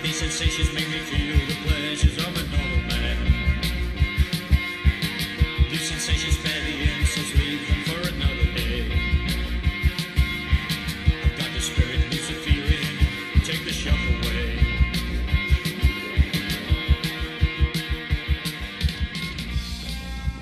These sensations make me feel the pleasures of a normal man. These sensations spare the insults, leave them for another day. I've got the spirit, lose the feeling, take the shock away.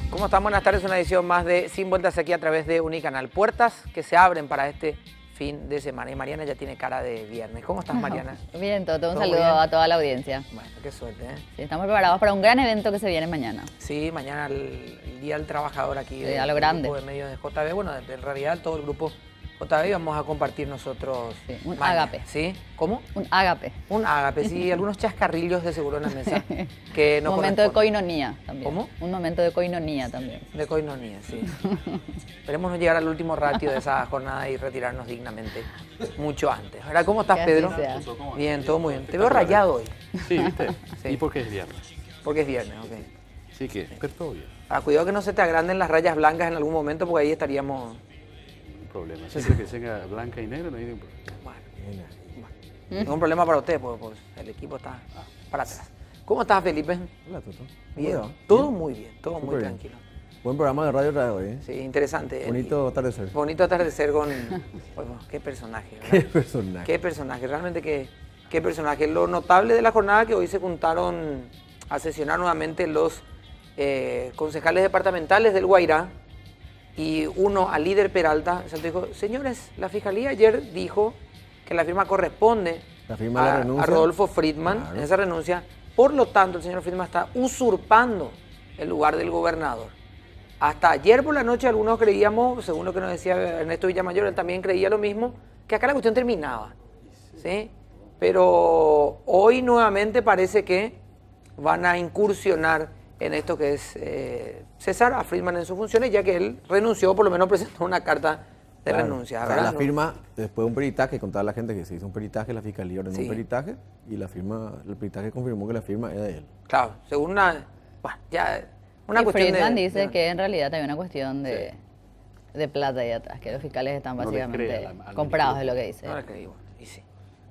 ¿Cómo están? Buenas tardes, una edición más de Sin Vueltas aquí a través de Unicanal. Puertas que se abren para este fin de semana. Y Mariana ya tiene cara de viernes. ¿Cómo estás, Mariana? Bien, Toto. Un ¿Todo saludo bien? a toda la audiencia. Bueno, qué suerte, ¿eh? Sí, estamos preparados para un gran evento que se viene mañana. Sí, mañana el Día del Trabajador aquí Sí, a lo grande. grupo de medios de JB. Bueno, en realidad todo el grupo JB vamos a compartir nosotros. Sí, un mañana. ágape. ¿Sí? ¿Cómo? Un ágape. Un ágape, sí. Algunos chascarrillos de seguro en la mesa que no Un momento de corresponden. coinonía también. ¿Cómo? Un momento de coinonía también. De coinonía, sí. Esperemos no llegar al último ratio de esa jornada y retirarnos dignamente mucho antes. ¿Verdad? ¿Cómo estás, Que así Pedro? sea. Bien, todo muy bien. Te veo rayado hoy, Sí, ¿viste? Sí. ¿Y por qué es viernes? porque es viernes, ok. Sí que, pero todo bien, Ahora, cuidado que no se te agranden las rayas blancas en algún momento, porque ahí estaríamos... no hay problema. Siempre que sea blanca y negra no hay ningún problema. Bueno, ningún problema para usted, porque pues, el equipo está para atrás. ¿Cómo estás, Felipe? Hola, Toto. Bien, ¿Cómo te va? todo muy bien, todo muy Súper bien. tranquilo. Buen programa de radio trae hoy, ¿eh? Sí, interesante. Bonito atardecer. Bonito atardecer con... Bueno, qué personaje, ¿verdad? Qué personaje. Qué personaje, realmente qué personaje. Lo notable de la jornada que hoy se juntaron a sesionar nuevamente los concejales departamentales del Guairá y uno al líder Peralta. O sea, dijo, señores, la Fiscalía ayer dijo que la firma corresponde La firma de la renuncia. a Rodolfo Friedman Claro. en esa renuncia. Por lo tanto, el señor Friedman está usurpando el lugar del gobernador. Hasta ayer por la noche algunos creíamos, según lo que nos decía Ernesto Villamayor, él también creía lo mismo, que acá la cuestión terminaba. ¿Sí? Pero hoy nuevamente parece que van a incursionar en esto que es cesar a Friedman en sus funciones, ya que él renunció, por lo menos presentó una carta de Claro. renuncia. O sea, ¿verdad? la firma, después de un peritaje, contaba la gente que se hizo un peritaje, la fiscalía ordenó Sí. un peritaje y la firma, el peritaje confirmó que la firma era de él. Claro, según una... Bueno, ya una Y cuestión Friedman de... dice que en realidad hay una cuestión de plata ahí atrás, que los fiscales están No le básicamente crea al comprados de ministerio. lo que dice. No le creí, bueno, y sí.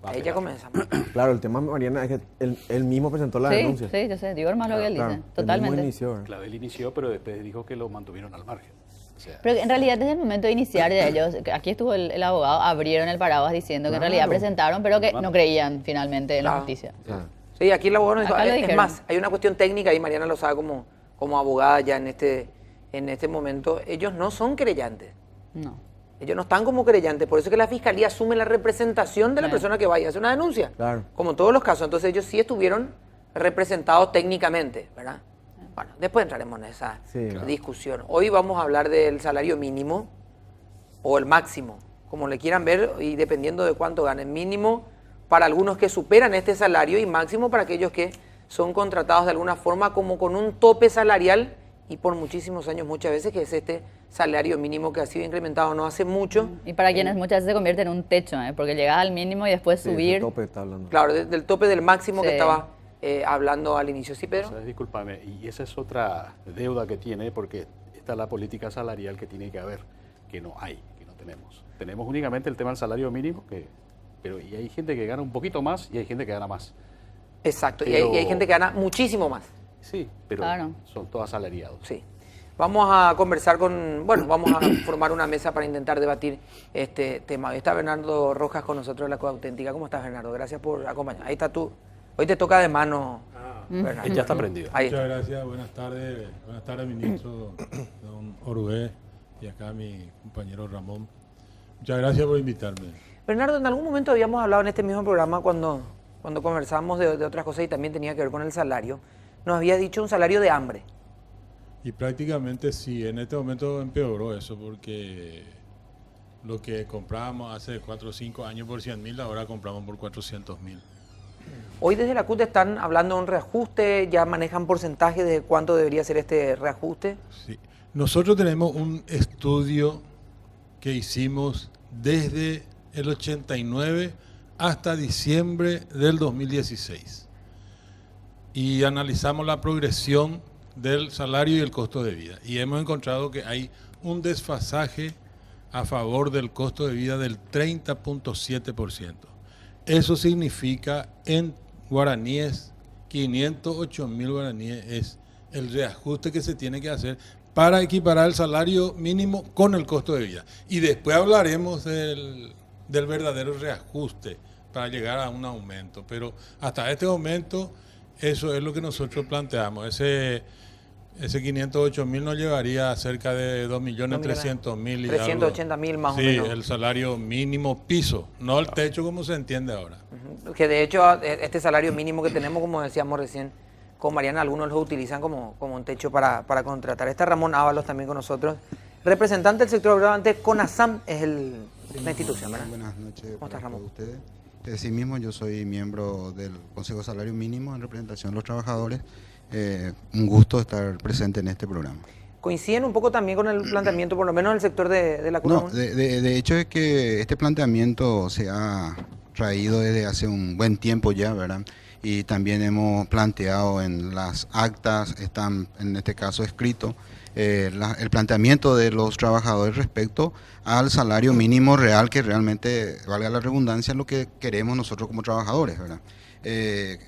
Va a Ahí ya pegar. comenzamos. Claro, el tema, Mariana, es que él mismo presentó la Sí, denuncia. sí, yo sé, digo más lo que él Claro, dice, él totalmente. mismo inició, ¿verdad? Claro, él inició, pero después dijo que lo mantuvieron al margen. O sea, Pero en realidad desde el momento de iniciar de ellos, que aquí estuvo el abogado, abrieron el paraguas diciendo que en realidad Claro. presentaron, pero que no creían finalmente en la Claro. justicia. Claro. Sí, aquí el abogado nos dijo, Acá lo es dijeron. más, hay una cuestión técnica y Mariana lo sabe como abogada ya en este momento. Ellos no son creyentes. No. Ellos no están como creyentes. Por eso es que la fiscalía asume la representación de la Claro. persona que vaya a hacer una denuncia. Claro. Como en todos los casos. Entonces ellos sí estuvieron representados técnicamente, ¿verdad? Bueno, después entraremos en esa Sí, claro. discusión. Hoy vamos a hablar del salario mínimo o el máximo, como le quieran ver, y dependiendo de cuánto ganen. Mínimo para algunos que superan este salario y máximo para aquellos que son contratados de alguna forma como con un tope salarial y por muchísimos años muchas veces, que es este salario mínimo que ha sido incrementado no hace mucho. Y para quienes muchas veces se convierte en un techo, porque llegas al mínimo y después Sí, subir. ese tope está hablando. Claro, del tope del máximo que Sí. estaba hablando al inicio. ¿Sí, Pedro? o sea, discúlpame, y esa es otra deuda que tiene, porque está la política salarial que tiene que haber, que no hay, que no tenemos. Tenemos únicamente el tema del salario mínimo, pero y hay gente que gana un poquito más y hay gente que gana más. Exacto. Y Pero- hay gente que gana muchísimo más. Sí, pero Claro. son todos asalariados. Sí. Vamos a conversar vamos a formar una mesa para intentar debatir este tema. Hoy está Bernardo Rojas con nosotros de la Cosa Auténtica. ¿Cómo estás, Bernardo? Gracias por acompañar. Ahí está tú. Hoy te toca de mano, Bernardo. Ya está prendido. Ahí Muchas está. gracias, buenas tardes, ministro don Orué y acá mi compañero Ramón. Muchas gracias por invitarme. Bernardo, en algún momento habíamos hablado en este mismo programa cuando conversamos de otras cosas y también tenía que ver con el salario. Nos habías dicho un salario de hambre. Y prácticamente sí, en este momento empeoró eso porque lo que comprábamos hace 4 o 5 años por 100.000, ahora compramos por 400.000. Hoy desde la CUT están hablando de un reajuste, ya manejan porcentaje de cuánto debería ser este reajuste. Sí. Nosotros tenemos un estudio que hicimos desde el 89 hasta diciembre del 2016 y analizamos la progresión del salario y el costo de vida y hemos encontrado que hay un desfasaje a favor del costo de vida del 30.7%. Eso significa en guaraníes, 508.000 guaraníes es el reajuste que se tiene que hacer para equiparar el salario mínimo con el costo de vida. Y después hablaremos del verdadero reajuste para llegar a un aumento. Pero hasta este momento eso es lo que nosotros planteamos. Ese 508.000 nos llevaría a cerca de 2.300.000 y 380.000 más o sí, menos. el salario mínimo piso, no el techo como se entiende ahora. Que de hecho este salario mínimo que tenemos, como decíamos recién con Mariana, algunos lo utilizan como un techo para contratar. Está Ramón Ábalos también con nosotros, representante del sector agroalimentario. CONASAM es la institución, ¿verdad? Buenas noches. ¿Cómo estás, Ramón? Ustedes. Sí mismo, yo soy miembro del Consejo de Salario Mínimo en representación de los trabajadores. Un gusto estar presente en este programa. ¿Coinciden un poco también con el planteamiento, por lo menos del sector de la CUNA? No, de hecho es que este planteamiento se ha traído desde hace un buen tiempo ya, ¿verdad? Y también hemos planteado en las actas, están en este caso escrito, el planteamiento de los trabajadores respecto al salario mínimo real, que realmente, valga la redundancia, es lo que queremos nosotros como trabajadores, ¿verdad?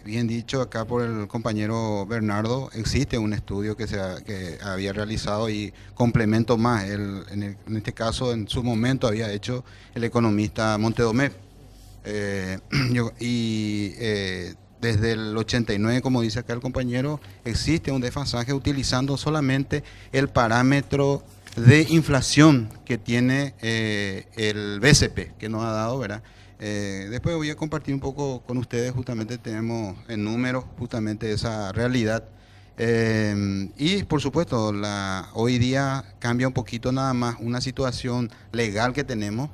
Bien dicho acá por el compañero Bernardo, existe un estudio que había realizado y complemento más. En este caso, en su momento había hecho el economista Montedomé. Desde el 89, como dice acá el compañero, existe un desfasaje utilizando solamente el parámetro de inflación que tiene el BCP, que nos ha dado, ¿verdad? Después voy a compartir un poco con ustedes, justamente tenemos en números justamente esa realidad. Y por supuesto, hoy día cambia un poquito nada más una situación legal que tenemos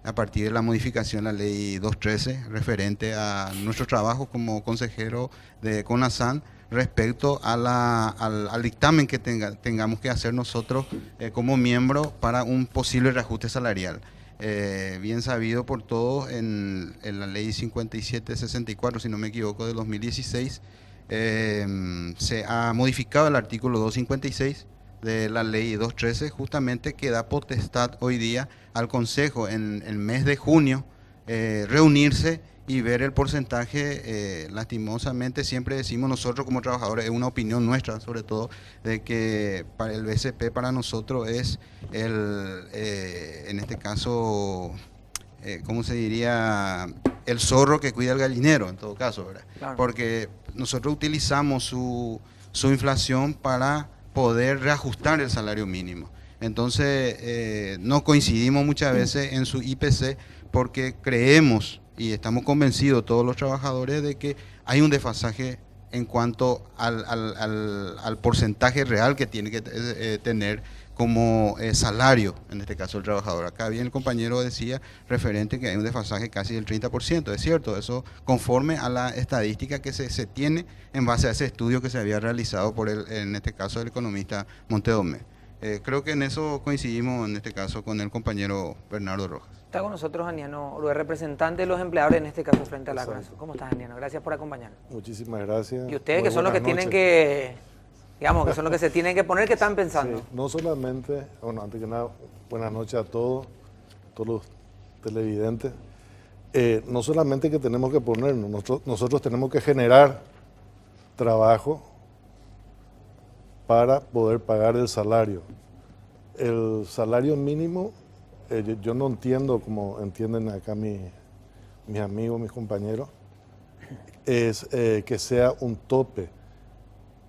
a partir de la modificación de la ley 213 referente a nuestro trabajo como consejero de CONASAN respecto a al dictamen que tengamos que hacer nosotros como miembro para un posible reajuste salarial. Bien sabido por todos, en la ley 5764, si no me equivoco, de 2016, se ha modificado el artículo 256 de la ley 213, justamente que da potestad hoy día al Consejo en el mes de junio reunirse y ver el porcentaje. Lastimosamente siempre decimos nosotros como trabajadores, es una opinión nuestra sobre todo, de que para el BCP para nosotros es en este caso, ¿cómo se diría? El zorro que cuida el gallinero, en todo caso, ¿verdad? Claro. Porque nosotros utilizamos su inflación para poder reajustar el salario mínimo. Entonces, no coincidimos muchas veces en su IPC porque creemos y estamos convencidos todos los trabajadores de que hay un desfasaje en cuanto al porcentaje real que tiene que tener como salario, en este caso el trabajador. Acá bien el compañero decía referente que hay un desfasaje casi del 30%, es cierto, eso conforme a la estadística que se tiene en base a ese estudio que se había realizado por en este caso el economista Montedomé. Creo que en eso coincidimos en este caso con el compañero Bernardo Rojas. Está con nosotros Aniano Urué, representante de los empleadores en este caso frente a la CONASAM. ¿Cómo estás, Aniano? Gracias por acompañarnos. Muchísimas gracias. Y ustedes que son los que tienen que, digamos, que son los que se tienen que poner, ¿qué están pensando? Sí, no solamente, bueno, antes que nada, buenas noches a todos los televidentes. No solamente que tenemos que ponernos, nosotros tenemos que generar trabajo para poder pagar el salario. El salario mínimo, yo no entiendo como entienden acá mis amigos, mis compañeros, es que sea un tope.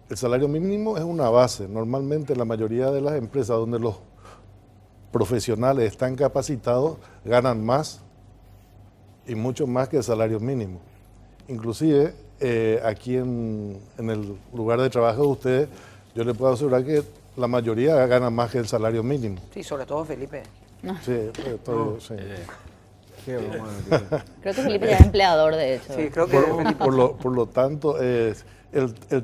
El salario mínimo es una base. Normalmente la mayoría de las empresas donde los profesionales están capacitados ganan más y mucho más que el salario mínimo. Inclusive aquí en el lugar de trabajo de ustedes, yo les puedo asegurar que la mayoría gana más que el salario mínimo. Sí, sobre todo Felipe. Sí, sí. Creo que Felipe ya es empleador, de hecho. Sí, creo que por lo tanto, el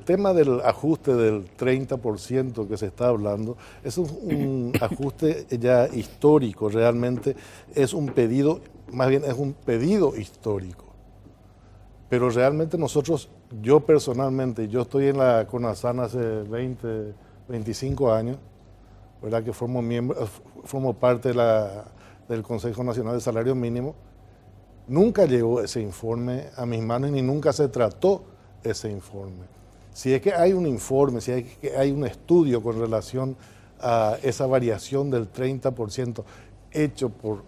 tema del ajuste del 30% que se está hablando es un ajuste ya histórico, realmente es un pedido, más bien es un pedido histórico. Pero realmente nosotros, yo personalmente, yo estoy en la CONASAN hace 25 años, ¿verdad? Que formo parte del Consejo Nacional de Salario Mínimo, Nunca llegó ese informe a mis manos ni nunca se trató ese informe. Si es que hay un informe, si es que hay un estudio con relación a esa variación del 30% hecho por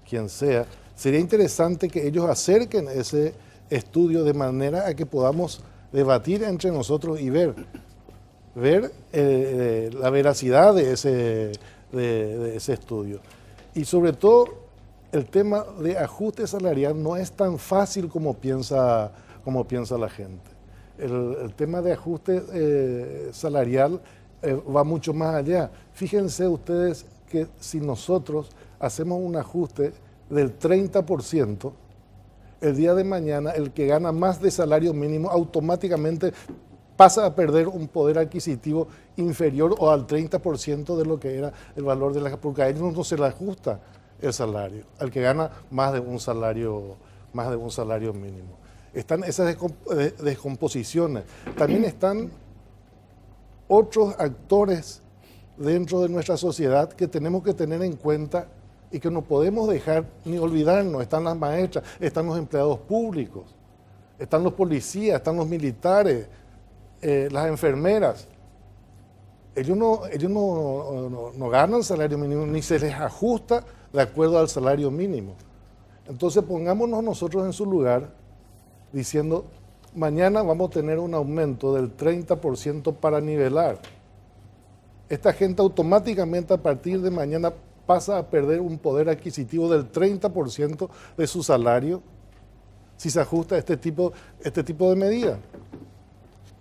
quien sea, sería interesante que ellos acerquen ese estudio de manera a que podamos debatir entre nosotros y ver la veracidad de ese estudio. Y sobre todo, el tema de ajuste salarial no es tan fácil como piensa la gente. El tema de ajuste salarial va mucho más allá. Fíjense ustedes que si nosotros hacemos un ajuste del 30%, el día de mañana el que gana más de salario mínimo automáticamente pasa a perder un poder adquisitivo inferior o al 30% de lo que era el valor de la... Porque a ellos no se le ajusta el salario, al que gana más de un salario mínimo. Están esas descomposiciones. También están otros actores dentro de nuestra sociedad que tenemos que tener en cuenta y que no podemos dejar ni olvidarnos. Están las maestras, están los empleados públicos, están los policías, están los militares, las enfermeras. Ellos no ganan salario mínimo ni se les ajusta de acuerdo al salario mínimo. Entonces pongámonos nosotros en su lugar diciendo, mañana vamos a tener un aumento del 30% para nivelar. Esta gente automáticamente a partir de mañana pasa a perder un poder adquisitivo del 30% de su salario si se ajusta a este tipo de medidas.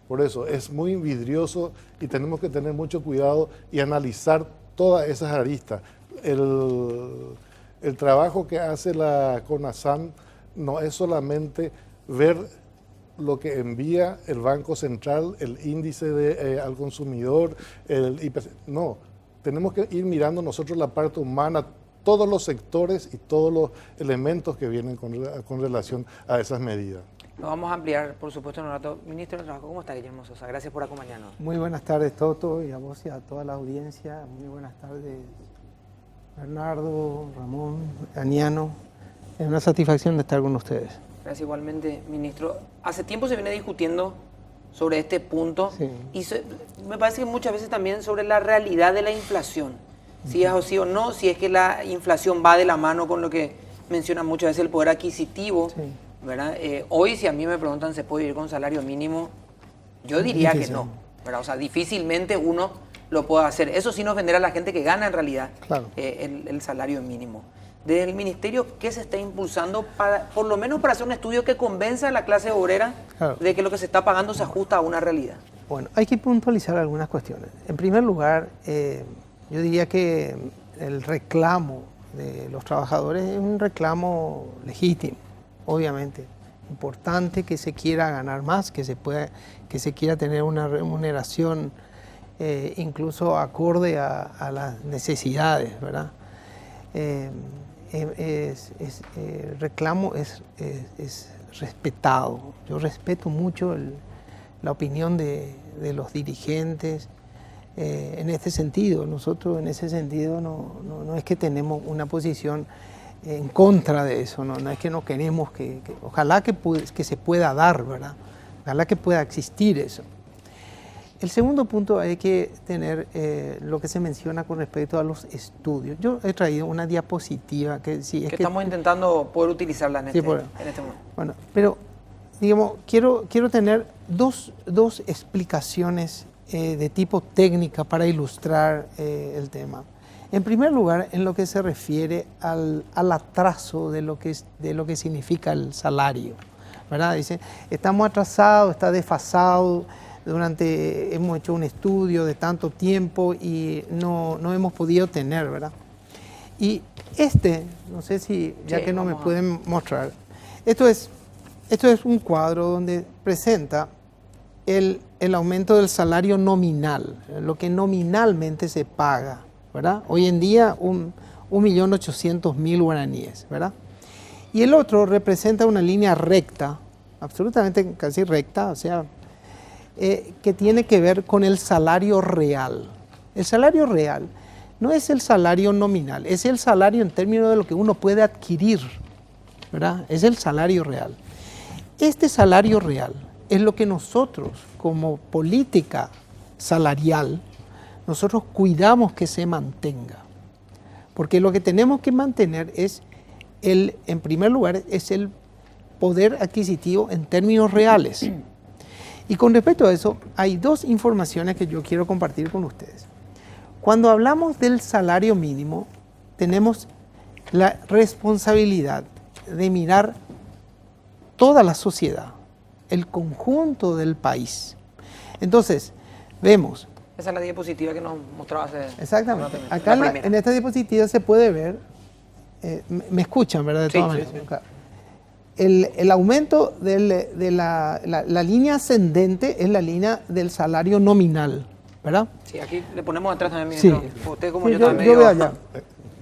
Por eso es muy vidrioso y tenemos que tener mucho cuidado y analizar todas esas aristas. El trabajo que hace la CONASAM no es solamente ver lo que envía el Banco Central, el índice al consumidor, el IPC. No, tenemos que ir mirando nosotros la parte humana, todos los sectores y todos los elementos que vienen con relación a esas medidas. Lo vamos a ampliar, por supuesto, en un rato. Ministro de Trabajo, ¿cómo está, Guillermo Sosa? Gracias por acompañarnos. Muy buenas tardes, Toto, y a vos y a toda la audiencia. Muy buenas tardes, Bernardo, Ramón, Aniano. Es una satisfacción de estar con ustedes. Gracias igualmente, ministro. Hace tiempo se viene discutiendo sobre este punto y me parece que muchas veces también sobre la realidad de la inflación. Si es así o no, si es que la inflación va de la mano con lo que menciona muchas veces el poder adquisitivo. ¿Verdad? Hoy, si a mí me preguntan, ¿se puede vivir con salario mínimo? Yo diría que no, ¿verdad? O sea, difícilmente uno lo puede hacer. Eso sí no es vender a la gente que gana en realidad el salario mínimo. Desde el Ministerio, ¿qué se está impulsando para, por lo menos para hacer un estudio que convenza a la clase obrera de que lo que se está pagando se ajusta a una realidad? Bueno, hay que puntualizar algunas cuestiones. En primer lugar, yo diría que el reclamo de los trabajadores es un reclamo legítimo. Obviamente, importante que se quiera ganar más, que se quiera tener una remuneración incluso acorde a las necesidades, ¿verdad? El reclamo es respetado. Yo respeto mucho la opinión de los dirigentes en este sentido. Nosotros en ese sentido no es que tenemos una posición en contra de eso, no es que no queremos ojalá que se pueda dar, ¿verdad? Ojalá que pueda existir eso. El segundo punto hay que tener lo que se menciona con respecto a los estudios. Yo he traído una diapositiva que sí es que estamos intentando poder utilizarla en este momento. Bueno, pero digamos, quiero tener dos explicaciones de tipo técnica para ilustrar el tema. En primer lugar, en lo que se refiere al atraso de lo que significa el salario, ¿verdad? Dice, estamos atrasados, está desfasado, hemos hecho un estudio de tanto tiempo y no hemos podido tener, ¿verdad? Y no sé si, ya que no me pueden mostrar, esto es un cuadro donde presenta el aumento del salario nominal, lo que nominalmente se paga, ¿verdad? Hoy en día 1.800.000 guaraníes, ¿verdad? Y el otro representa una línea recta, absolutamente casi recta, o sea, que tiene que ver con el salario real. El salario real no es el salario nominal, es el salario en términos de lo que uno puede adquirir. ¿verdad? Es el salario real. Este salario real es lo que nosotros, como política salarial, nosotros cuidamos que se mantenga. Porque lo que tenemos que mantener es, en primer lugar, es el poder adquisitivo en términos reales. Y con respecto a eso, hay dos informaciones que yo quiero compartir con ustedes. Cuando hablamos del salario mínimo, tenemos la responsabilidad de mirar toda la sociedad, el conjunto del país. Entonces, vemos. Esa es la diapositiva que nos mostraba hace... Exactamente. Acá en esta diapositiva se puede ver, me escuchan, ¿verdad? De todas maneras. Sí. El aumento de la línea ascendente es la línea del salario nominal, ¿verdad? Sí, aquí le ponemos atrás también. Sí. Usted como yo yo también. Yo veo allá.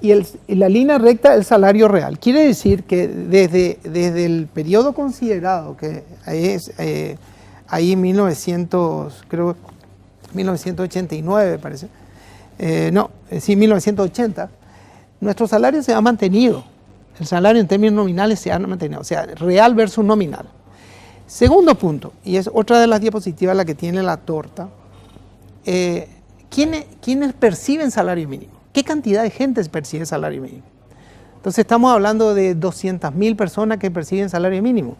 Y la línea recta, el salario real. Quiere decir que desde el periodo considerado, que es ahí en 1989 parece, 1980, nuestro salario se ha mantenido. El salario en términos nominales se ha mantenido, o sea, real versus nominal. Segundo punto, y es otra de las diapositivas la que tiene la torta, ¿quiénes perciben salario mínimo? ¿Qué cantidad de gente percibe salario mínimo? Entonces estamos hablando de 200.000 personas que perciben salario mínimo.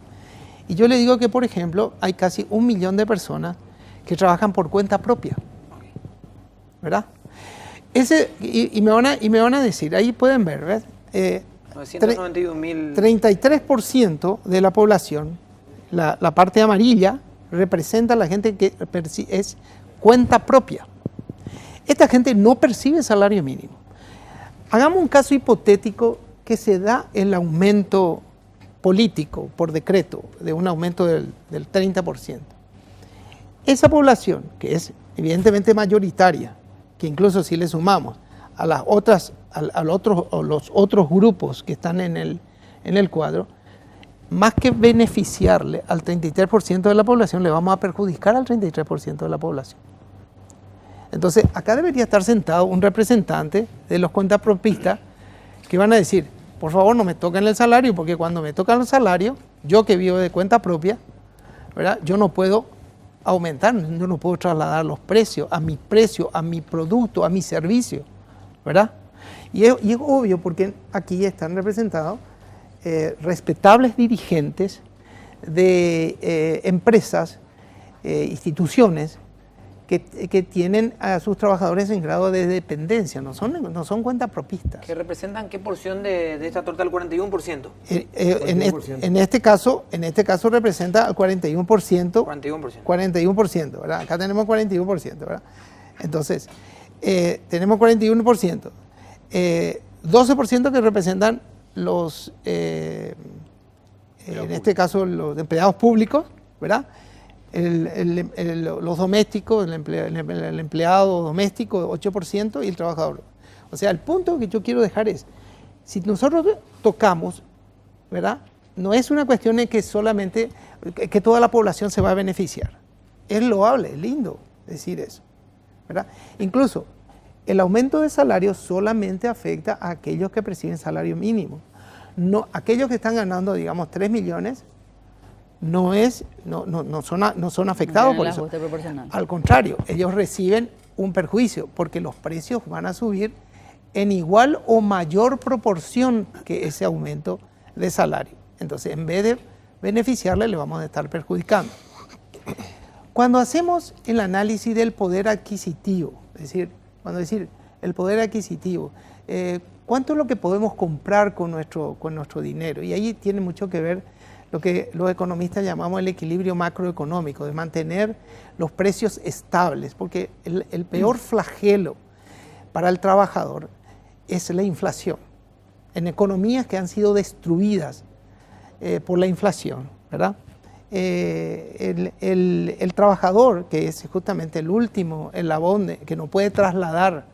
Y yo le digo que, por ejemplo, hay casi 1 millón de personas que trabajan por cuenta propia, ¿verdad? Y me van a decir, ahí pueden ver, ¿ves? 991.000. 33% de la población, la parte amarilla, representa a la gente que es cuenta propia. Esta gente no percibe salario mínimo. Hagamos un caso hipotético que se da el aumento político por decreto, de un aumento del 30%. Esa población, que es evidentemente mayoritaria, que incluso si le sumamos a las otras, los otros grupos que están en el cuadro, más que beneficiarle al 33% de la población, le vamos a perjudicar al 33% de la población. Entonces, acá debería estar sentado un representante de los cuentapropistas que van a decir, por favor, no me toquen el salario, porque cuando me tocan el salario, yo que vivo de cuenta propia, ¿verdad? Yo no puedo aumentar, yo no puedo trasladar los precios, a mi producto, a mi servicio, ¿verdad? Y es obvio porque aquí están representados respetables dirigentes de empresas, instituciones que tienen a sus trabajadores en grado de dependencia, no son cuentapropistas. ¿Que representan qué porción de esta torta? El 41%. En este caso representa al 41%. 41%, ¿verdad? Acá tenemos 41%, ¿verdad? Entonces, tenemos 41%. 12% que representan los, en este caso, los empleados públicos, ¿verdad? Los domésticos, el empleado doméstico 8% y el trabajador. O sea, el punto que yo quiero dejar es, si nosotros tocamos, ¿verdad? No es una cuestión de que solamente, que toda la población se va a beneficiar. Es loable, es lindo decir eso, ¿verdad? Incluso, el aumento de salario solamente afecta a aquellos que perciben salario mínimo. No, aquellos que están ganando, digamos, 3 millones, no son afectados por eso. Al contrario, ellos reciben un perjuicio porque los precios van a subir en igual o mayor proporción que ese aumento de salario. Entonces, en vez de beneficiarle, le vamos a estar perjudicando. Cuando hacemos el análisis del poder adquisitivo, es decir, el poder adquisitivo, ¿cuánto es lo que podemos comprar con nuestro dinero? Y ahí tiene mucho que ver lo que los economistas llamamos el equilibrio macroeconómico, de mantener los precios estables, porque el peor flagelo para el trabajador es la inflación. En economías que han sido destruidas por la inflación, ¿verdad? El trabajador, que es justamente el último eslabón que no puede trasladar,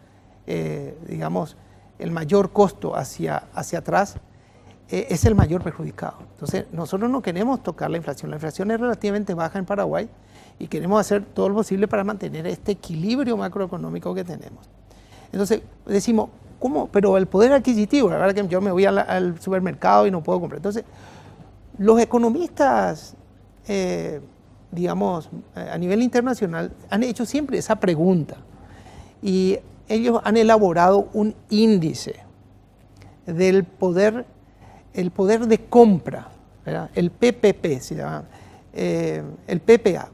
digamos, el mayor costo hacia atrás, es el mayor perjudicado. Entonces, nosotros no queremos tocar la inflación. La inflación es relativamente baja en Paraguay y queremos hacer todo lo posible para mantener este equilibrio macroeconómico que tenemos. Entonces, decimos, ¿cómo? Pero el poder adquisitivo, la verdad que yo me voy al supermercado y no puedo comprar. Entonces, los economistas, digamos, a nivel internacional, han hecho siempre esa pregunta. Y ellos han elaborado un índice del poder, el poder de compra, ¿verdad? El PPP se llama, el PPA,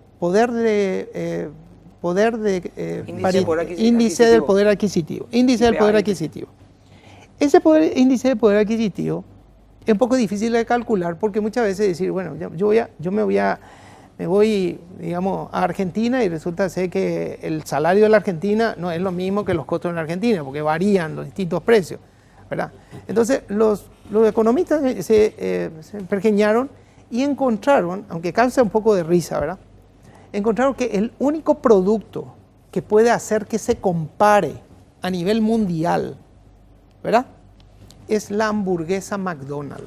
índice del poder adquisitivo. Índice del poder adquisitivo. Ese índice del poder adquisitivo es un poco difícil de calcular porque muchas veces decir, bueno, me voy, digamos, a Argentina y resulta ser que el salario de la Argentina no es lo mismo que los costos en la Argentina, porque varían los distintos precios, ¿verdad? Entonces, los economistas se pergeñaron y encontraron, aunque causa un poco de risa, ¿verdad? Encontraron que el único producto que puede hacer que se compare a nivel mundial, ¿verdad?, es la hamburguesa McDonald's.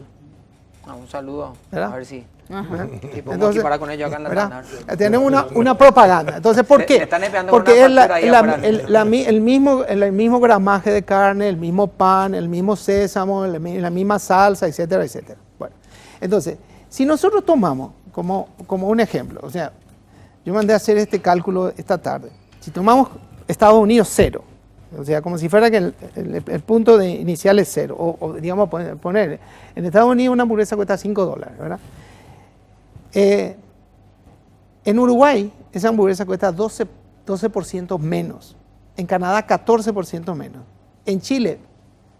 Un saludo, ¿verdad? a ver si... Entonces, podemos equiparar con ellos acá en la ¿verdad? zona. Tenemos una propaganda. Entonces, ¿por qué? Le están esperando con Porque una es factura ahí el mismo gramaje de carne, el mismo pan, el mismo sésamo, la misma salsa, etcétera, etcétera. Bueno, entonces, si nosotros tomamos como un ejemplo, o sea, yo mandé a hacer este cálculo esta tarde. Si tomamos Estados Unidos 0, o sea, como si fuera que el punto inicial es 0, o digamos poner, en Estados Unidos una hamburguesa cuesta $5, ¿verdad? En Uruguay esa hamburguesa cuesta 12% menos, en Canadá 14% menos, en Chile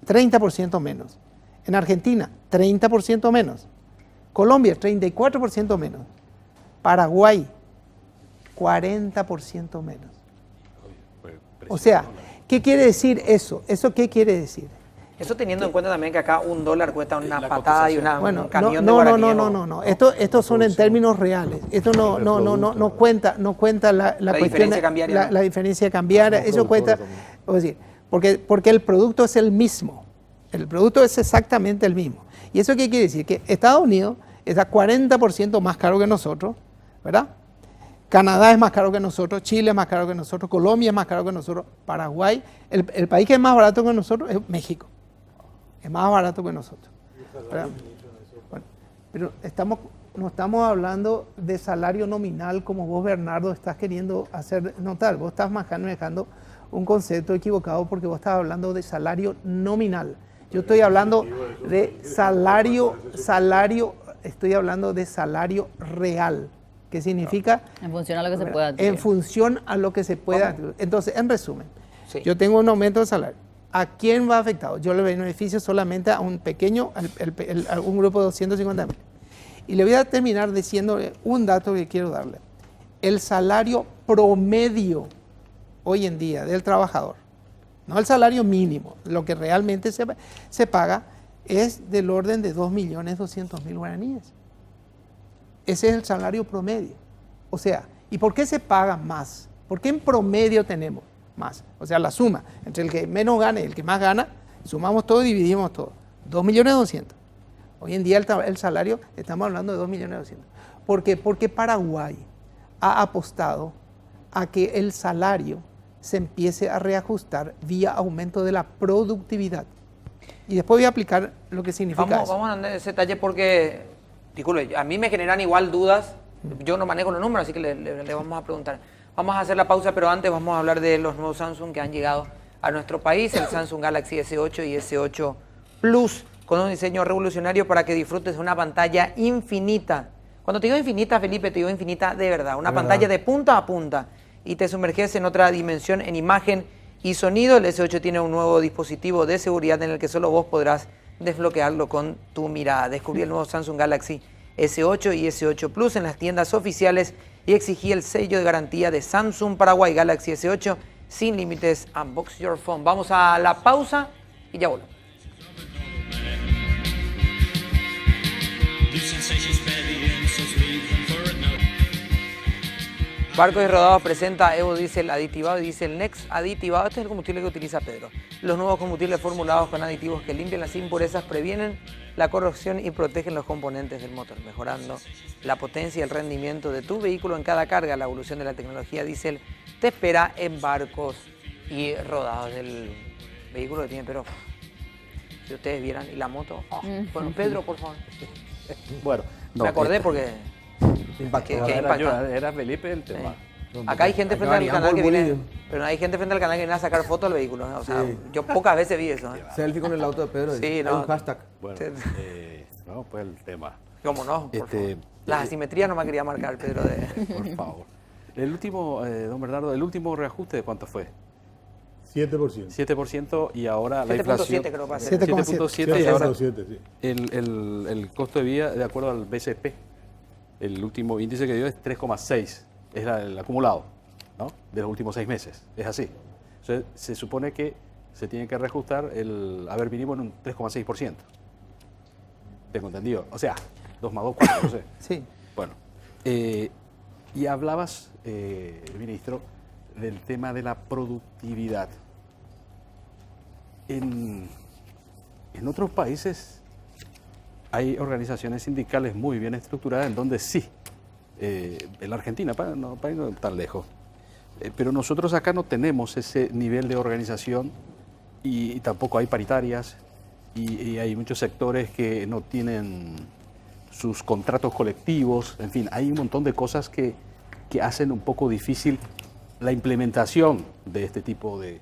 30% menos, en Argentina 30% menos, Colombia 34% menos, Paraguay 40% menos. O sea, ¿qué quiere decir eso? ¿Eso qué quiere decir? Eso teniendo en cuenta también que acá $1 cuesta una patada y un camión de no, guaraní. Estos son en términos reales. Esto no cuenta la cuestión, la diferencia cambiaria. Eso cuesta, es decir, porque el producto es el mismo. El producto es exactamente el mismo. ¿Y eso qué quiere decir? Que Estados Unidos está 40% más caro que nosotros, ¿verdad? Canadá es más caro que nosotros, Chile es más caro que nosotros, Colombia es más caro que nosotros, Paraguay, el país que es más barato que nosotros es México. Es más barato que nosotros. Bueno, pero no estamos hablando de salario nominal como vos, Bernardo, estás queriendo hacer notar. Vos estás manejando un concepto equivocado porque vos estás hablando de salario nominal. Yo estoy hablando de estoy hablando de salario real. ¿Qué significa? En función a lo que se pueda adquirir. En función a lo que se pueda adquirir. Entonces, en resumen, yo tengo un aumento de salario. ¿A quién va afectado? Yo le beneficio solamente a un pequeño, a un grupo de 250.000. Y le voy a terminar diciendo un dato que quiero darle. El salario promedio hoy en día del trabajador, no el salario mínimo, lo que realmente se paga es del orden de 2.200.000 guaraníes. Ese es el salario promedio. O sea, ¿y por qué se paga más? ¿Por qué en promedio tenemos más? O sea, la suma entre el que menos gana y el que más gana, sumamos todo y dividimos todo. 2.200.000. Hoy en día el salario, estamos hablando de 2.200.000. ¿Por qué? Porque Paraguay ha apostado a que el salario se empiece a reajustar vía aumento de la productividad. Y después voy a aplicar lo que significa eso. Vamos a andar en ese detalle porque, disculpe, a mí me generan igual dudas. Yo no manejo los números, así que le vamos a preguntar. Vamos a hacer la pausa, pero antes vamos a hablar de los nuevos Samsung que han llegado a nuestro país, el Samsung Galaxy S8 y S8 Plus, con un diseño revolucionario para que disfrutes de una pantalla infinita. Cuando te digo infinita, Felipe, te digo infinita de verdad. Una pantalla de punta a punta y te sumerges en otra dimensión en imagen y sonido. El S8 tiene un nuevo dispositivo de seguridad en el que solo vos podrás desbloquearlo con tu mirada. Descubrí el nuevo Samsung Galaxy S8 y S8 Plus en las tiendas oficiales y exigí el sello de garantía de Samsung Paraguay. Galaxy S8 sin límites. Unbox your phone. Vamos a la pausa y ya volvemos. Barcos y Rodados presenta Evo Diesel aditivado y Diesel Next aditivado. Este es el combustible que utiliza Pedro. Los nuevos combustibles formulados con aditivos que limpian las impurezas, previenen la corrosión y protegen los componentes del motor, mejorando la potencia y el rendimiento de tu vehículo en cada carga. La evolución de la tecnología diésel te espera en Barcos y Rodados. vehículo que tiene, pero si ustedes vieran, y la moto, bueno, Pedro, por favor. Bueno, no, Me acordé porque Impactó. que era, impactante. era Felipe el tema. Acá hay gente frente al venían canal por que viene, Bolivia. pero hay gente frente al canal que viene a sacar fotos al vehículo. O sea, Sí. yo pocas veces vi eso. Selfie con el auto de Pedro. Sí, hay no. un hashtag. Bueno, Sí. no, pues el tema. ¿Cómo no? Por Este, favor. Las asimetrías no me quería marcar, Pedro. Por favor. El último, don Bernardo, el último reajuste, ¿de cuánto fue? 7%. 7% y ahora la 7.7 inflación. creo que va a ser. 7.7 y ahora 7.7, sí. el costo de vida, de acuerdo al BCP, el último índice que dio es 3,6, es el acumulado, ¿no? De los últimos 6 meses, es así. Entonces, se supone que se tiene que reajustar el haber mínimo en un 3,6%. Tengo entendido. O sea, 2 más 2, 4, no sé. Sí. Bueno, y hablabas, ministro, del tema de la productividad. En otros países hay organizaciones sindicales muy bien estructuradas en donde sí, en la Argentina, para no tan lejos, pero nosotros acá no tenemos ese nivel de organización y tampoco hay paritarias y hay muchos sectores que no tienen sus contratos colectivos, en fin, hay un montón de cosas que hacen un poco difícil la implementación de este tipo de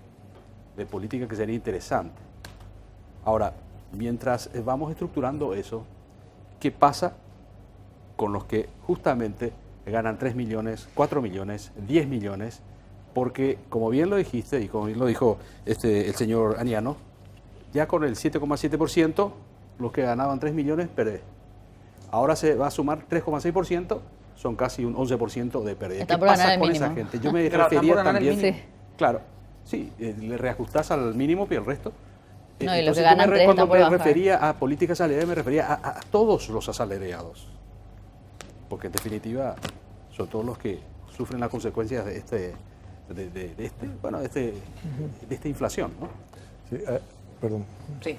política que sería interesante. Ahora, mientras vamos estructurando eso, ¿qué pasa con los que justamente ganan 3 millones, 4 millones, 10 millones? Porque, como bien lo dijiste y como bien lo dijo el señor Aniano, ya con el 7,7%, los que ganaban 3 millones, perdés. Ahora se va a sumar 3,6%, son casi un 11% de pérdida. Está ¿Qué por ganar pasa el con mínimo. esa gente? Yo me Claro, están por refería ganar el también... mínimo. Sí. Claro, sí, le reajustás al mínimo y el resto. No, y los Entonces, que ganan yo 3 cuando están por me bajar. refería a políticas salariales, me refería a todos los asalariados. Porque en definitiva son todos los que sufren las consecuencias de esta inflación, ¿no? Sí, perdón. Sí.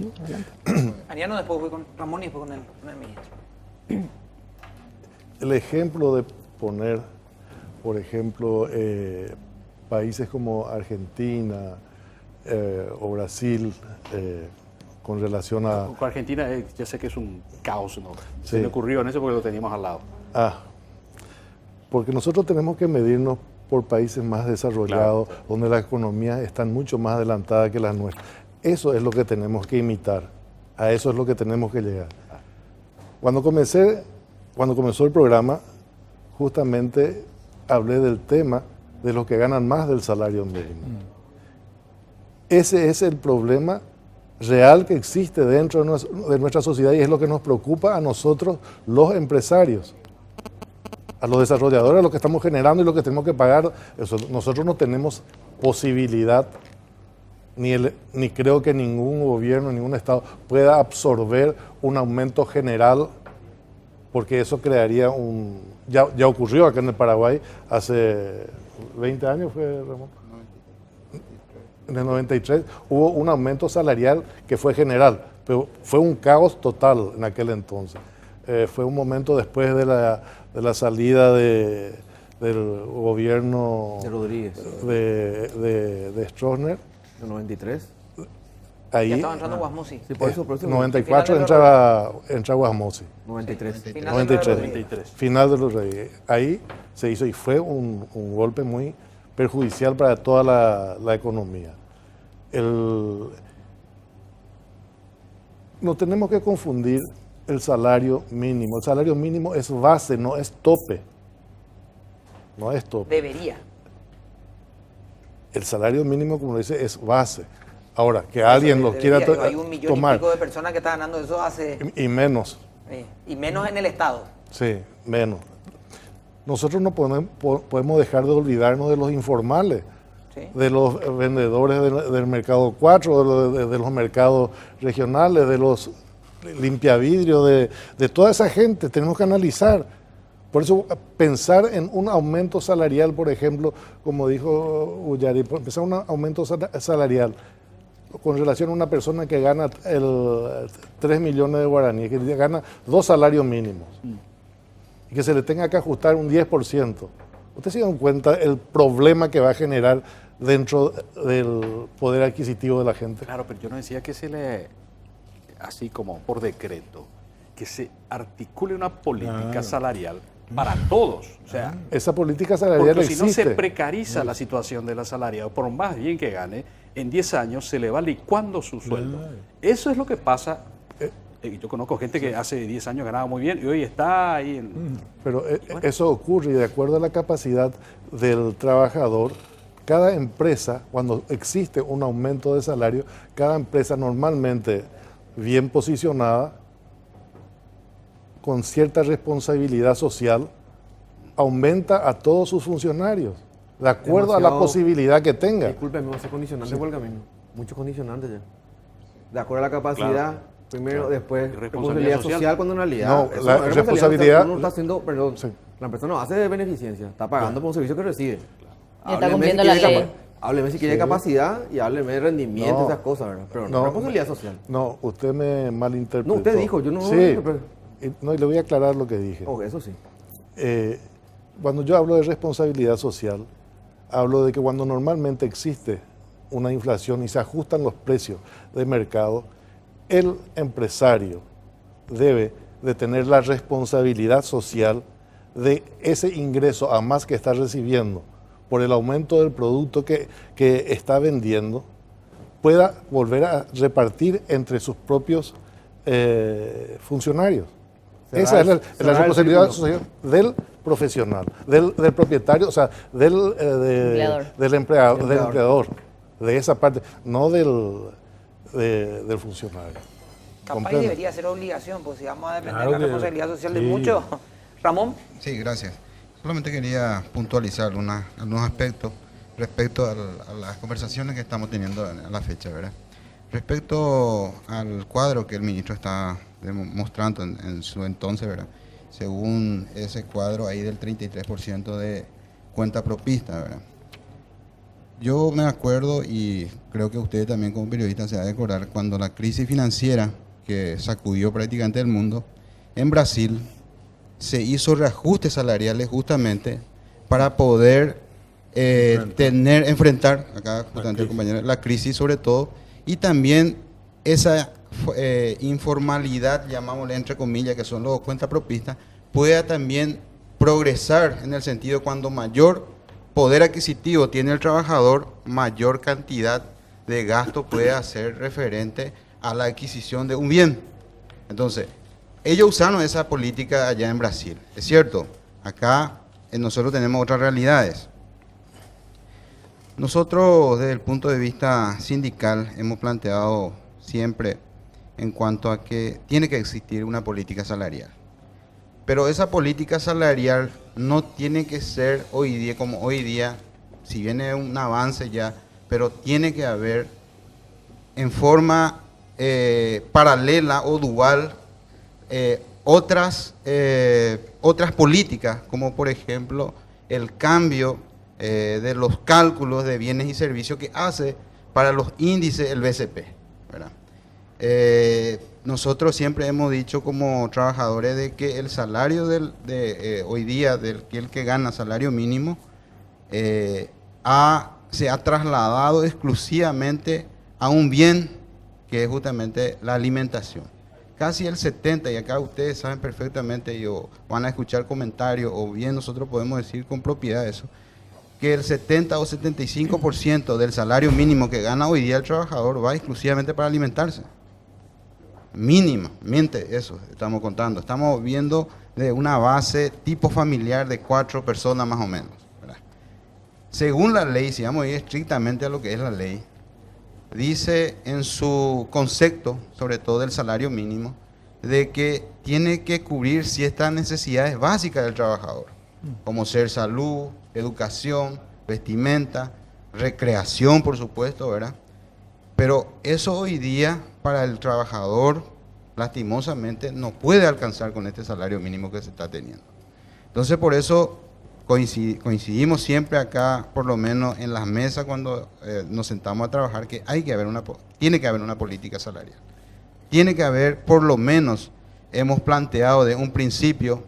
Ariano, después voy con Ramón y después con el ministro. El ejemplo de poner, por ejemplo, países como Argentina o Brasil con relación a... Con Argentina ya sé que es un caos, ¿no? Se Sí. me ocurrió en eso porque lo teníamos al lado. Porque nosotros tenemos que medirnos por países más desarrollados, donde las economías están mucho más adelantadas que las nuestras. Eso es lo que tenemos que imitar, a eso es lo que tenemos que llegar. Cuando comenzó el programa, justamente hablé del tema de los que ganan más del salario mínimo. Ese es el problema real que existe dentro de nuestra sociedad y es lo que nos preocupa a nosotros, los empresarios, a los desarrolladores, a lo que estamos generando y lo que tenemos que pagar. Nosotros no tenemos posibilidad, ni creo que ningún gobierno, ningún Estado pueda absorber un aumento general, porque eso crearía ya ocurrió acá en el Paraguay hace 20 años, fue Ramón. En el 93 hubo un aumento salarial que fue general, pero fue un caos total en aquel entonces. Fue un momento después de la salida del gobierno De Rodríguez. de Stroessner. En el 93. Ya Ahí, estaba entrando Guasmusi. Sí, por eso. 94 entra Guasmosi. 93. Final de 93. Rodríguez. Final de los Reyes. Ahí se hizo y fue un golpe muy perjudicial para toda la economía. No tenemos que confundir el salario mínimo. El salario mínimo es base, no es tope. No es tope. Debería. El salario mínimo, como lo dice, es base. Ahora, que alguien lo quiera Debería. Hay 1,5 millones tomar, de personas que están ganando eso hace... y menos. Y menos en el Estado. Sí, menos. Nosotros no podemos dejar de olvidarnos de los informales, Sí. de los vendedores del mercado 4, de los mercados regionales, de los limpiavidrios, de toda esa gente. Tenemos que analizar. Por eso, pensar en un aumento salarial, por ejemplo, como dijo Ullari, pensar en un aumento salarial con relación a una persona que gana 3 millones de guaraníes, que gana 2 salarios mínimos, y que se le tenga que ajustar un 10%. Ustedes se dan cuenta el problema que va a generar dentro del poder adquisitivo de la gente. Claro, pero yo no decía que se le, así como por decreto, que se articule una política salarial para todos. O sea, esa política salarial porque si no existe. se precariza la situación del asalariado, por más bien que gane, en 10 años se le va licuando su sueldo. Eso es lo que pasa. Yo conozco gente que hace 10 años ganaba muy bien y hoy está ahí en... Pero eso ocurre y de acuerdo a la capacidad del trabajador, cada empresa, cuando existe un aumento de salario, cada empresa normalmente bien posicionada, con cierta responsabilidad social, aumenta a todos sus funcionarios, de acuerdo a la posibilidad que tenga. Discúlpeme, hace condicionante por el camino. Muchos condicionantes ya. De acuerdo a la capacidad, primero, después, responsabilidad social cuando en realidad. No, eso la no es responsabilidad. uno está haciendo, perdón, Sí. la empresa no hace de beneficencia, está pagando por un servicio que recibe. Y está cumpliendo la ley. Hábleme si quiere capacidad y hábleme de rendimiento y esas cosas, ¿verdad? Pero no responsabilidad social. No, usted me malinterpretó. No, usted dijo, yo no. Sí, no, y le voy a aclarar lo que dije. Oh, eso sí. Cuando yo hablo de responsabilidad social, hablo de que cuando normalmente existe una inflación y se ajustan los precios de mercado, el empresario debe de tener la responsabilidad social de ese ingreso a más que está recibiendo por el aumento del producto que está vendiendo, pueda volver a repartir entre sus propios funcionarios. Esa es la responsabilidad social del profesional, del propietario, o sea, del empleador, de esa parte, no del funcionario. Capaz ¿Comprende? debería ser obligación, pues si vamos a depender Claro de la que responsabilidad social de sí. muchos. Ramón. Sí, gracias. Solamente quería puntualizar algunos aspectos respecto a las conversaciones que estamos teniendo a la fecha, ¿verdad? Respecto al cuadro que el ministro está mostrando en su entonces, ¿verdad? Según ese cuadro ahí del 33% de cuenta propista, ¿verdad? Yo me acuerdo, y creo que usted también como periodista se va a acordar, cuando la crisis financiera que sacudió prácticamente el mundo, en Brasil se hizo reajustes salariales justamente para poder enfrentar, acá justamente el compañero, la crisis sobre todo, y también esa informalidad, llamámosle entre comillas, que son los cuentapropistas, pueda también progresar en el sentido cuando mayor poder adquisitivo tiene el trabajador, mayor cantidad de gasto puede hacer referente a la adquisición de un bien. Entonces, ellos usaron esa política allá en Brasil. Es cierto, acá nosotros tenemos otras realidades. Nosotros, desde el punto de vista sindical, hemos planteado siempre en cuanto a que tiene que existir una política salarial. Pero esa política salarial no tiene que ser hoy día como hoy día, si viene un avance ya, pero tiene que haber en forma paralela o dual otras políticas, como por ejemplo el cambio de los cálculos de bienes y servicios que hace para los índices el BCP, ¿verdad? Nosotros siempre hemos dicho como trabajadores de que el salario hoy día, del que gana salario mínimo, se ha trasladado exclusivamente a un bien que es justamente la alimentación. Casi el 70%, y acá ustedes saben perfectamente, y van a escuchar comentarios, o bien nosotros podemos decir con propiedad eso, que el 70 o 75% del salario mínimo que gana hoy día el trabajador va exclusivamente para alimentarse. Mínimamente eso estamos contando. Estamos viendo de una base tipo familiar de 4 personas más o menos, ¿verdad? Según la ley, si vamos a ir estrictamente a lo que es la ley, dice en su concepto, sobre todo del salario mínimo, de que tiene que cubrir ciertas necesidades básicas del trabajador, como ser salud, educación, vestimenta, recreación, por supuesto, ¿verdad? Pero eso hoy día para el trabajador, lastimosamente, no puede alcanzar con este salario mínimo que se está teniendo. Entonces, por eso coincidimos siempre acá, por lo menos en las mesas cuando nos sentamos a trabajar, que tiene que haber una política salarial. Tiene que haber, por lo menos, hemos planteado de un principio,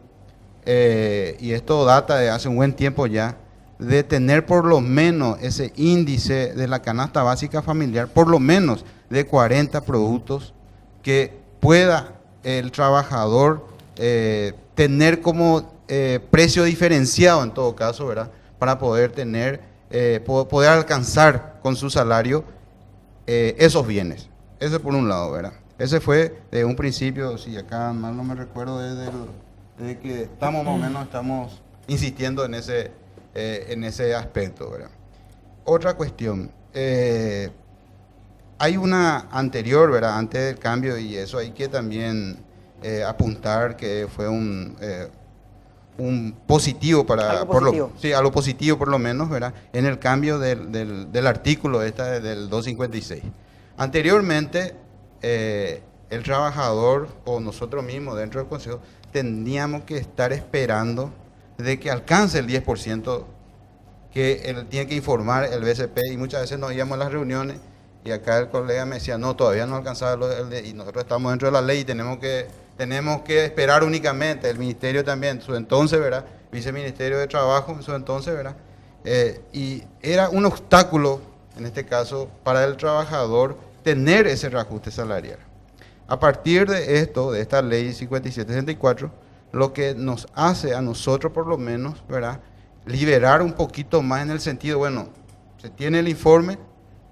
y esto data de hace un buen tiempo ya, de tener por lo menos ese índice de la canasta básica familiar, por lo menos de 40 productos que pueda el trabajador tener como precio diferenciado en todo caso, ¿verdad? Para poder tener, poder alcanzar con su salario esos bienes. Ese por un lado, ¿verdad? Ese fue de un principio, si acá mal no me recuerdo, desde que estamos más o menos estamos insistiendo en ese aspecto, ¿verdad? Otra cuestión, hay una anterior, ¿verdad? Antes del cambio, y eso hay que también apuntar que fue un positivo para algo positivo por lo menos, ¿verdad? En el cambio del artículo del 256. Anteriormente, el trabajador o nosotros mismos dentro del Consejo teníamos que estar esperando de que alcance el 10% que él tiene que informar el BCP, y muchas veces nos íbamos a las reuniones y acá el colega me decía, no, todavía no alcanzaba y nosotros estamos dentro de la ley y tenemos que esperar únicamente. El ministerio también, su entonces, ¿verdad? Viceministerio de Trabajo, en su entonces, ¿verdad? Y era un obstáculo, en este caso, para el trabajador tener ese reajuste salarial. A partir de esto, de esta ley 5764, lo que nos hace a nosotros, por lo menos, ¿verdad? Liberar un poquito más en el sentido, bueno, se tiene el informe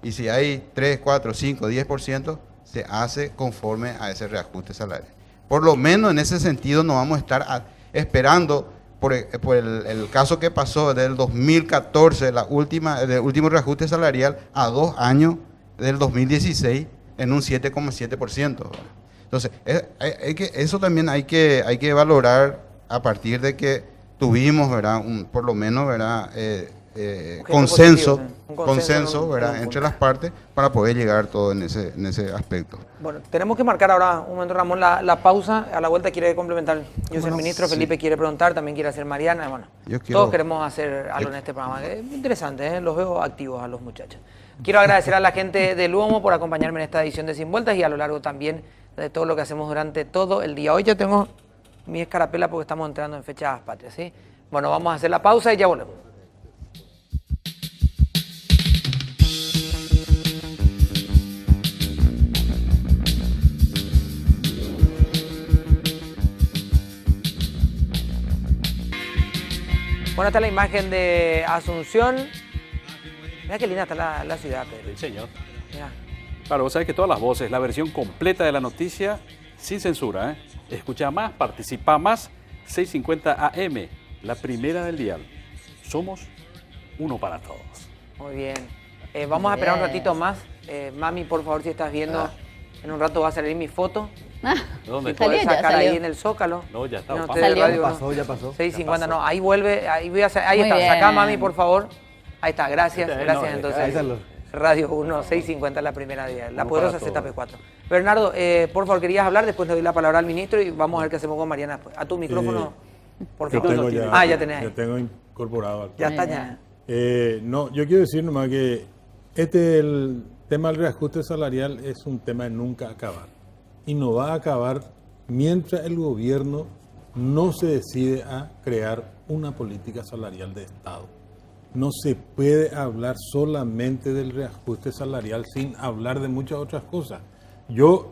y si hay 3, 4, 5, 10%, se hace conforme a ese reajuste salarial. Por lo menos en ese sentido no vamos a estar esperando por el caso que pasó del 2014, el último reajuste salarial, a 2 años del 2016 en un 7,7%. Entonces, eso también hay que valorar a partir de que tuvimos, ¿verdad? Por lo menos, ¿verdad? Consenso, ¿verdad? Entre las partes para poder llegar todo en ese aspecto. Bueno, tenemos que marcar ahora un momento, Ramón, la pausa. A la vuelta quiere complementar. Yo soy el ministro, sí. Felipe quiere preguntar, también quiere hacer Mariana. Bueno, todos queremos hacer algo en este programa. Es interesante, los veo activos a los muchachos. Quiero agradecer a la gente de Luomo por acompañarme en esta edición de Sin Vueltas y a lo largo también de todo lo que hacemos durante todo el día. Hoy ya tengo mi escarapela porque estamos entrando en fechas patrias, ¿sí? Bueno, vamos a hacer la pausa y ya volvemos. Bueno, esta es la imagen de Asunción. Mira qué linda está la ciudad, Pedro. Sí, señor. Mira. Claro, vos sabés que todas las voces, la versión completa de la noticia, sin censura, ¿eh? Escucha más, participa más, 650 AM, la primera del dial. Somos uno para todos. Muy bien. Vamos a esperar un ratito más. Mami, por favor, si estás viendo, en un rato va a salir mi foto. ¿Dónde? Si podés sacar ahí en el Zócalo. No, ya está. No, Ya pasó. 650, no, ahí vuelve, ahí voy a hacer, ahí está, sacá, mami, por favor. Ahí está, gracias, gracias. Entonces, Radio 1, 650, la primera día, la poderosa ZP4. Bernardo, por favor, querías hablar, después le doy la palabra al ministro y vamos a ver qué hacemos con Mariana después. A tu micrófono, por favor. Ya tenés. Ya tengo incorporado. Ya está, ya. No, yo quiero decir nomás que el tema del reajuste salarial es un tema de nunca acabar. Y no va a acabar mientras el gobierno no se decide a crear una política salarial de Estado. No se puede hablar solamente del reajuste salarial sin hablar de muchas otras cosas. Yo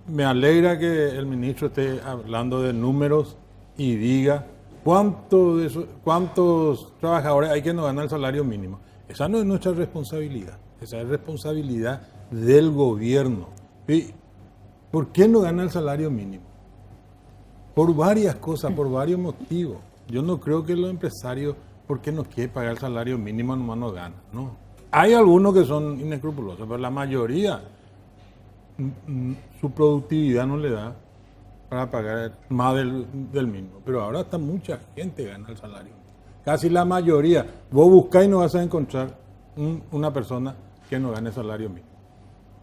me alegra que el ministro esté hablando de números y diga cuántos trabajadores hay que no ganan el salario mínimo. Esa no es nuestra responsabilidad, esa es responsabilidad del gobierno. ¿Y por qué no gana el salario mínimo? Por varias cosas, por varios motivos. Yo no creo que los empresarios, porque no quieren pagar el salario mínimo, nomás no ganan, ¿no? Hay algunos que son inescrupulosos, pero la mayoría, su productividad no le da para pagar más del mínimo. Pero ahora está mucha gente gana el salario. Casi la mayoría. Vos buscás y no vas a encontrar una persona que no gane salario mínimo.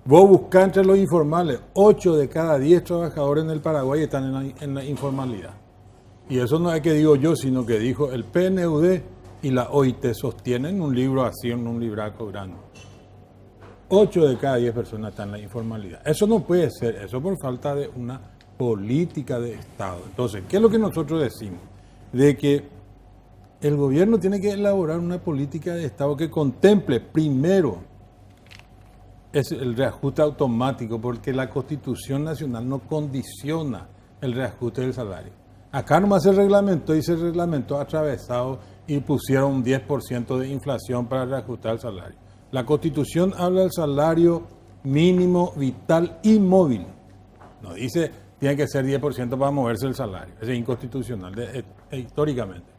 Vos buscás entre los informales, 8 de cada 10 trabajadores en el Paraguay están en la informalidad. Y eso no es que digo yo, sino que dijo el PNUD y la OIT sostienen un libro así, en un libraco grande. 8 de cada 10 personas están en la informalidad. Eso no puede ser, eso por falta de una política de Estado. Entonces, ¿qué es lo que nosotros decimos? De que el gobierno tiene que elaborar una política de Estado que contemple primero es el reajuste automático, porque la Constitución Nacional no condiciona el reajuste del salario. Acá nomás se reglamentó y se reglamentó atravesado y pusieron un 10% de inflación para reajustar el salario. La Constitución habla del salario mínimo, vital y móvil. No dice tiene que ser 10% para moverse el salario. Eso es inconstitucional históricamente.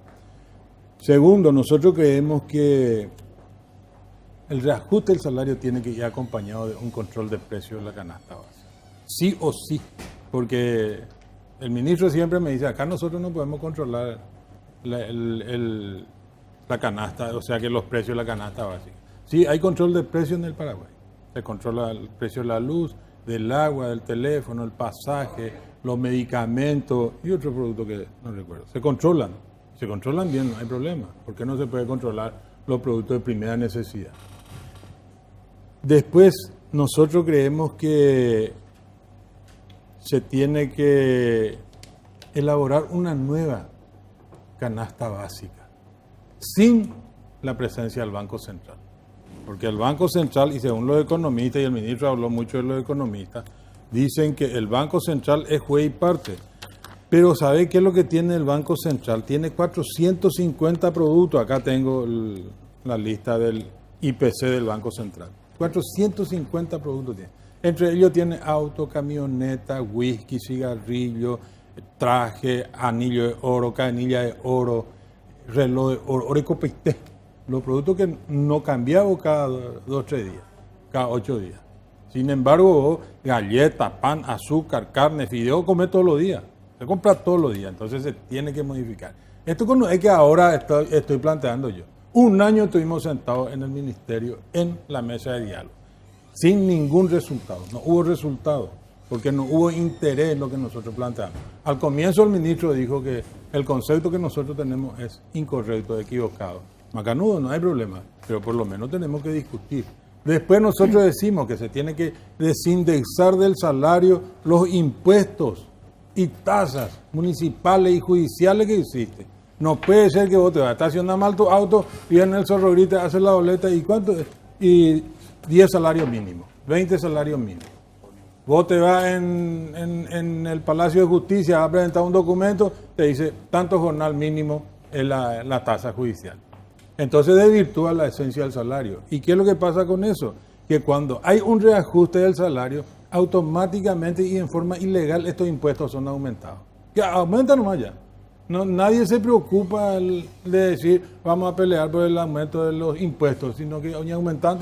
Segundo, nosotros creemos que el reajuste del salario tiene que ir acompañado de un control de precios de la canasta básica. Sí o sí, porque el ministro siempre me dice, acá nosotros no podemos controlar la canasta, o sea que los precios de la canasta básica. Sí, hay control de precios en el Paraguay. Se controla el precio de la luz, del agua, del teléfono, el pasaje, los medicamentos y otros productos que no recuerdo. Se controlan bien, no hay problema. ¿Por qué no se puede controlar los productos de primera necesidad? Después, nosotros creemos que se tiene que elaborar una nueva canasta básica, sin la presencia del Banco Central. Porque el Banco Central, y según los economistas, y el ministro habló mucho de los economistas, dicen que el Banco Central es juez y parte. Pero ¿sabe qué es lo que tiene el Banco Central? Tiene 450 productos. Acá tengo la lista del IPC del Banco Central. 450 productos tiene. Entre ellos tiene auto, camioneta, whisky, cigarrillo, traje, anillo de oro, canilla de oro, reloj de oro, oro y copete. Los productos que no cambiamos cada 2 o 3 días, cada 8 días. Sin embargo, galletas, pan, azúcar, carne, fideo, come todos los días. Se compra todos los días, entonces se tiene que modificar. Esto es que ahora estoy planteando yo. Un año estuvimos sentados en el ministerio, en la mesa de diálogo, sin ningún resultado. No hubo resultado, porque no hubo interés en lo que nosotros planteamos. Al comienzo el ministro dijo que el concepto que nosotros tenemos es incorrecto, equivocado. Macanudo, no hay problema, pero por lo menos tenemos que discutir. Después nosotros decimos que se tiene que desindexar del salario los impuestos y tasas municipales y judiciales que existen. No puede ser que vos te vas a estacionar mal tu auto, viene el zorro grita, hace la boleta y ¿cuánto? Y 10 salarios mínimos, 20 salarios mínimos. Vos te vas en el Palacio de Justicia a presentar un documento, te dice tanto jornal mínimo es la tasa judicial. Entonces desvirtúa la esencia del salario. ¿Y qué es lo que pasa con eso? Que cuando hay un reajuste del salario, automáticamente y en forma ilegal estos impuestos son aumentados. Que aumentan nomás ya. No, nadie se preocupa de decir vamos a pelear por el aumento de los impuestos, sino que aumentan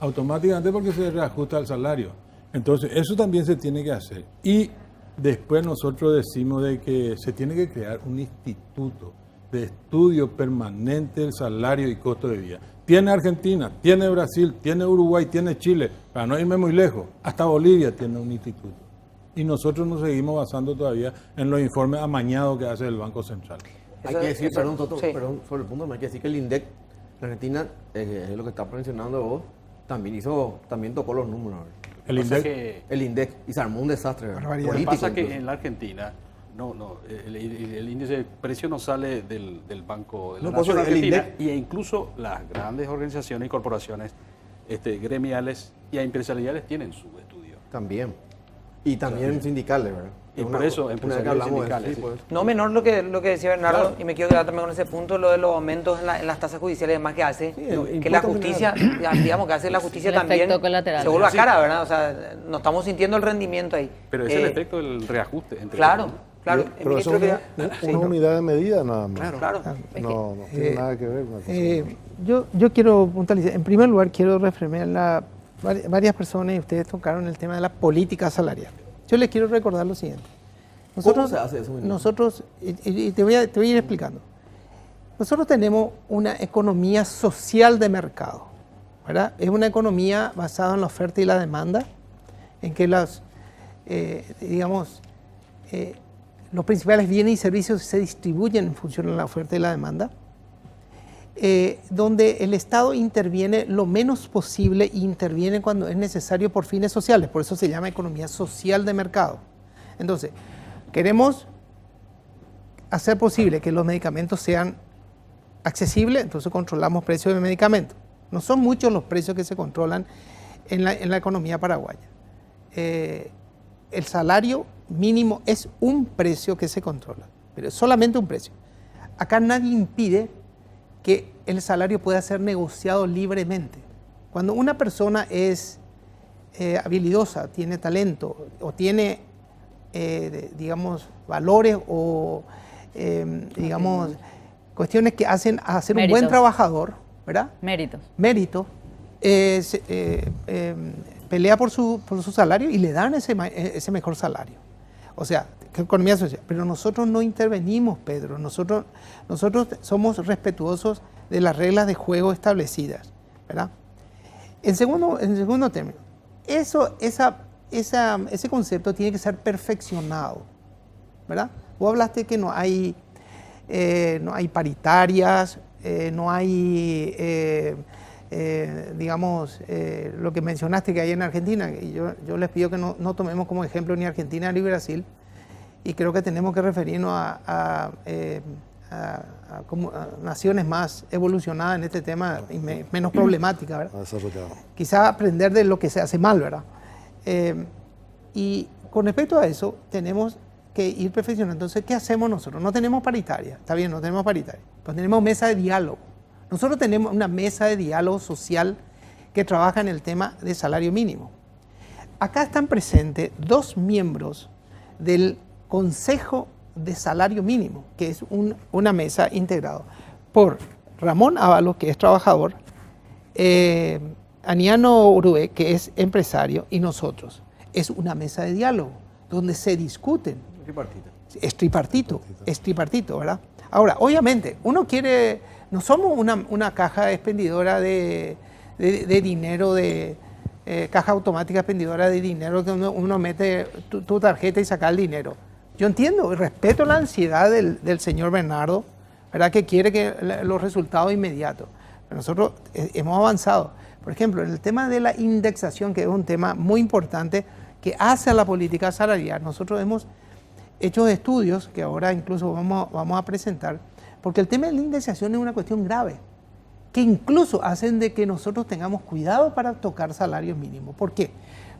automáticamente porque se reajusta el salario. Entonces eso también se tiene que hacer. Y después nosotros decimos de que se tiene que crear un instituto de estudio permanente del salario y costo de vida. Tiene Argentina, tiene Brasil, tiene Uruguay, tiene Chile, para no irme muy lejos, hasta Bolivia tiene un instituto. Y nosotros nos seguimos basando todavía en los informes amañados que hace el Banco Central. Hay que decir, perdón, sobre el punto, hay que decir que el INDEC, la Argentina, es lo que está mencionando vos, también tocó los números. El INDEC, y se armó un desastre. Lo que pasa es que en la Argentina, el índice de precio no sale del Banco de la Nación Argentina, e incluso las grandes organizaciones y corporaciones gremiales y empresariales tienen su estudio. También. Y también sindicales, ¿verdad? Y por eso, empresariales y sindicales. Sí. No menor lo que decía Bernardo, claro. Y me quiero quedar también con ese punto, lo de los aumentos en las tasas judiciales, además que hace, que la justicia, digamos que hace la justicia también, se vuelva cara, ¿verdad? O sea, no estamos sintiendo el rendimiento ahí. Pero es el efecto del reajuste. Claro. Pero eso es una unidad de medida nada más. Claro. No tiene nada que ver con eso. Yo quiero puntualizar. En primer lugar, quiero referirme varias personas, y ustedes tocaron el tema de la política salarial. Yo les quiero recordar lo siguiente. ¿Cómo se hace eso? Nosotros, y te voy a ir explicando. Nosotros tenemos una economía social de mercado, ¿verdad? Es una economía basada en la oferta y la demanda, en que los principales bienes y servicios se distribuyen en función de la oferta y la demanda, donde el Estado interviene lo menos posible e interviene cuando es necesario por fines sociales. Por eso se llama economía social de mercado. Entonces, queremos hacer posible que los medicamentos sean accesible, entonces controlamos precios de medicamentos. No son muchos los precios que se controlan en la economía paraguaya. El salario mínimo es un precio que se controla, pero es solamente un precio. Acá nadie impide que el salario pueda ser negociado libremente. Cuando una persona es habilidosa, tiene talento o tiene, digamos, valores o, digamos, cuestiones que hacen a ser un buen trabajador, ¿verdad? Méritos. Pelea por su salario y le dan ese mejor salario. O sea, economía social. Pero nosotros no intervenimos, Pedro. Nosotros somos respetuosos de las reglas de juego establecidas, ¿verdad? En segundo término, ese concepto tiene que ser perfeccionado, ¿verdad? Vos hablaste que no hay paritarias, no hay, digamos, lo que mencionaste que hay en Argentina. Y yo les pido que no tomemos como ejemplo ni Argentina ni Brasil, y creo que tenemos que referirnos a naciones más evolucionadas en este tema y menos problemáticas, ¿verdad? Quizá aprender de lo que se hace mal, ¿verdad? Y con respecto a eso, tenemos que ir perfeccionando. Entonces, ¿qué hacemos nosotros? No tenemos paritaria, está bien, no tenemos paritaria, pero tenemos mesa de diálogo. Nosotros tenemos una mesa de diálogo social que trabaja en el tema de salario mínimo. Acá están presentes 2 miembros del Consejo de Salario Mínimo, que es una mesa integrada por Ramón Ábalos, que es trabajador, Aniano Urue, que es empresario, y nosotros. Es una mesa de diálogo donde se discuten. Es tripartito, ¿verdad? Ahora, obviamente, no somos una caja expendidora de dinero, caja automática expendidora de dinero que uno mete tu tarjeta y saca el dinero. Yo entiendo y respeto la ansiedad del señor Bernardo, ¿verdad? Que quiere que los resultados inmediatos. Pero nosotros hemos avanzado. Por ejemplo, en el tema de la indexación, que es un tema muy importante que hace a la política salarial, nosotros hemos hecho estudios que ahora incluso vamos a presentar, porque el tema de la indexación es una cuestión grave, que incluso hacen de que nosotros tengamos cuidado para tocar salario mínimo. ¿Por qué?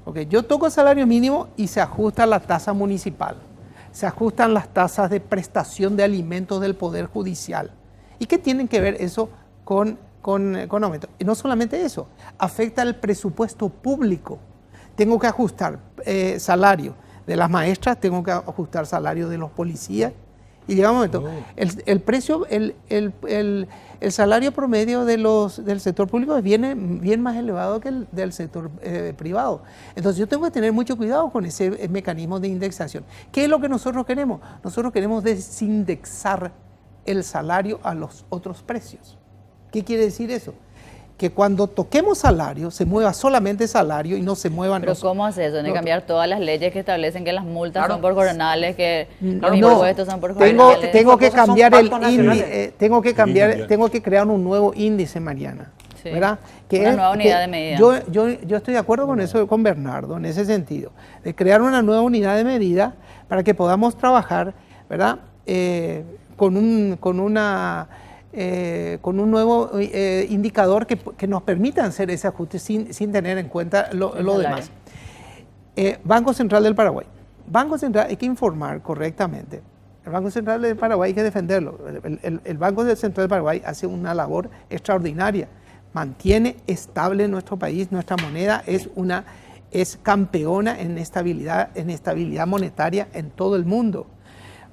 Porque yo toco el salario mínimo y se ajusta la tasa municipal, se ajustan las tasas de prestación de alimentos del Poder Judicial. ¿Y qué tienen que ver eso con aumento? Y no solamente eso, afecta el presupuesto público. Tengo que ajustar salario de las maestras, tengo que ajustar salario de los policías. Y llega un momento, el salario promedio del sector público es bien más elevado que el del sector privado. Entonces yo tengo que tener mucho cuidado con ese mecanismo de indexación. ¿Qué es lo que nosotros queremos? Nosotros queremos desindexar el salario a los otros precios. ¿Qué quiere decir eso? Que cuando toquemos salario, se mueva solamente salario y no se muevan ¿Pero cómo hace eso? ¿Tiene que cambiar todas las leyes que establecen que las multas son por jornales, que los impuestos son por jornales? Tengo que cambiar el índice, tengo que crear un nuevo índice, Mariana. Sí. ¿Verdad? Una nueva unidad de medida. Yo estoy de acuerdo con eso, con Bernardo, en ese sentido, de crear una nueva unidad de medida para que podamos trabajar, ¿verdad? Con un nuevo indicador que nos permita hacer ese ajuste sin tener en cuenta lo demás. Banco Central del Paraguay. Banco Central hay que informar correctamente. El Banco Central del Paraguay hay que defenderlo. El Banco Central del Paraguay hace una labor extraordinaria. Mantiene estable nuestro país, nuestra moneda es campeona en estabilidad monetaria en todo el mundo,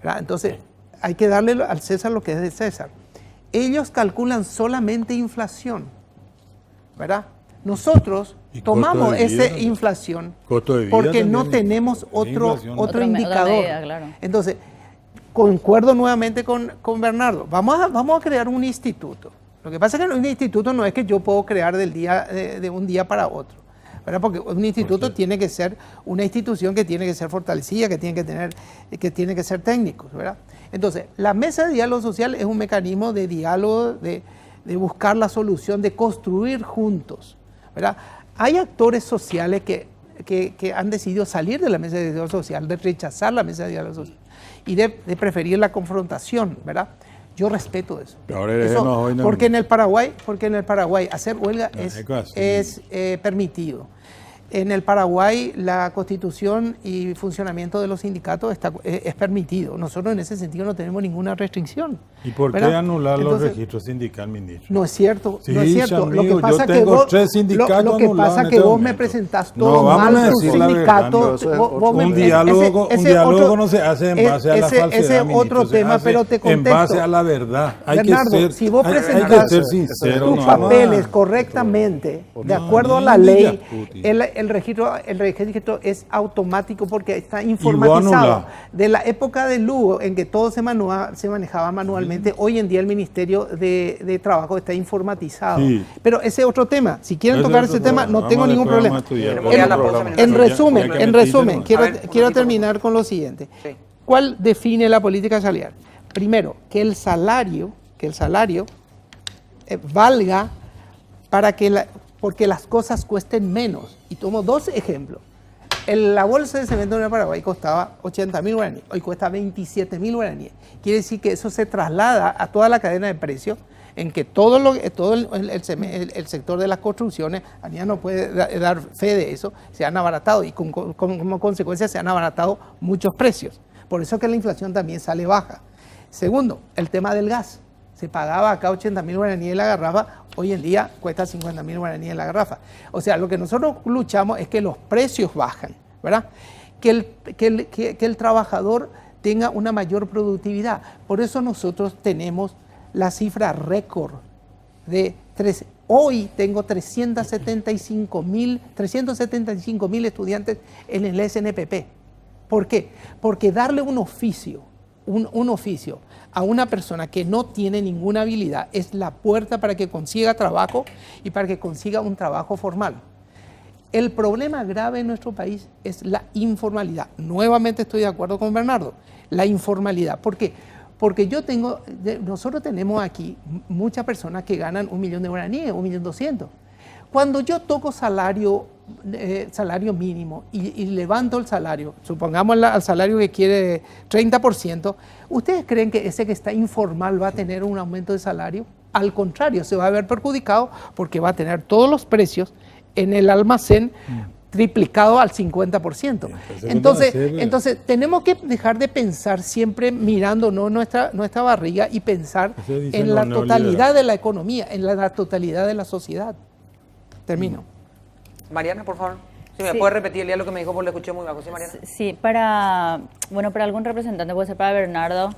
¿verdad? Entonces hay que darle al César lo que es de César. Ellos calculan solamente inflación, ¿verdad? Nosotros tomamos esa inflación porque no tenemos otro indicador. Medida, claro. Entonces, concuerdo nuevamente con Bernardo. Vamos a crear un instituto. Lo que pasa es que un instituto no es que yo puedo crear de un día para otro, ¿verdad? Porque un instituto tiene que ser una institución que tiene que ser fortalecida, que tiene que ser técnico, ¿verdad? Entonces, la mesa de diálogo social es un mecanismo de diálogo, de buscar la solución, de construir juntos, ¿verdad? Hay actores sociales que han decidido salir de la mesa de diálogo social, de rechazar la mesa de diálogo social y de preferir la confrontación, ¿verdad? Yo respeto eso. Ahora eres Eso, más hoy, no. porque en el Paraguay hacer huelga es es permitido. En el Paraguay la constitución y funcionamiento de los sindicatos es permitido. Nosotros en ese sentido no tenemos ninguna restricción. ¿Y por qué ¿verdad? anular los Entonces, registros sindicales, ministro? no es cierto, Sí, no es cierto. amigo, Lo que pasa yo que tengo vos, 3 sindicatos lo que anulados pasa en que este vos me momento. presentás No, todo vamos mal a tu decir la sindicato. verdad, no, vos un me- diálogo, ese un diálogo otro- no se hace en base a la ese- falsedad, ese ministro, otro se tema, hace pero te en contesto. base a la verdad. Hay Bernardo, que ser, si vos hay que presentás ser sincero. tus no, papeles correctamente, de acuerdo a la ni ley, Putin. el registro es automático porque está anulás. informatizado. De la época de Lugo, en que todo se manejaba manualmente, hoy en día el Ministerio de Trabajo está informatizado. Sí. Pero ese es otro tema. Si quieren Ese tocar es ese otro tema, tema. no Vamos tengo a ningún después problema. vamos a estudiar. Tenemos ya la pausa, En ministro. resumen, Ya que en metiste, resumen, ¿no? quiero, A ver, un quiero poquito. terminar con lo siguiente. Sí. ¿Cuál define la política salarial? Primero, que el salario valga para porque las cosas cuesten menos. Y tomo 2 ejemplos. La bolsa de cemento en el Paraguay costaba 80.000 guaraníes, hoy cuesta 27.000 guaraníes. Quiere decir que eso se traslada a toda la cadena de precios, en que todo el sector de las construcciones, Ania no puede dar fe de eso, se han abaratado y como consecuencia se han abaratado muchos precios. Por eso que la inflación también sale baja. Segundo, el tema del gas. Se pagaba acá 80.000 guaraníes la garrafa, hoy en día cuesta 50.000 guaraníes la garrafa. O sea, lo que nosotros luchamos es que los precios bajan, ¿verdad? Que el trabajador tenga una mayor productividad. Por eso nosotros tenemos la cifra récord de hoy tengo 375.000 estudiantes en el SNPP. ¿Por qué? Porque darle un oficio a una persona que no tiene ninguna habilidad es la puerta para que consiga trabajo y para que consiga un trabajo formal. El problema grave en nuestro país es la informalidad. Nuevamente estoy de acuerdo con Bernardo. La informalidad. ¿Por qué? Porque nosotros tenemos aquí muchas personas que ganan 1.000.000 de guaraníes, 1.200.000. Cuando yo toco salario mínimo y levanto el salario, supongamos al salario que quiere 30%, ¿ustedes creen que ese que está informal va a tener un aumento de salario? Al contrario, se va a ver perjudicado porque va a tener todos los precios en el almacén triplicado al 50%. Entonces tenemos que dejar de pensar siempre mirándonos nuestra barriga y pensar en la totalidad de la economía, en la totalidad de la sociedad. Termino. Mariana, por favor. Si me Sí. puede repetir el día lo que me dijo, porque lo escuché muy bajo. Sí, Mariana. Sí, para algún representante, puede ser para Bernardo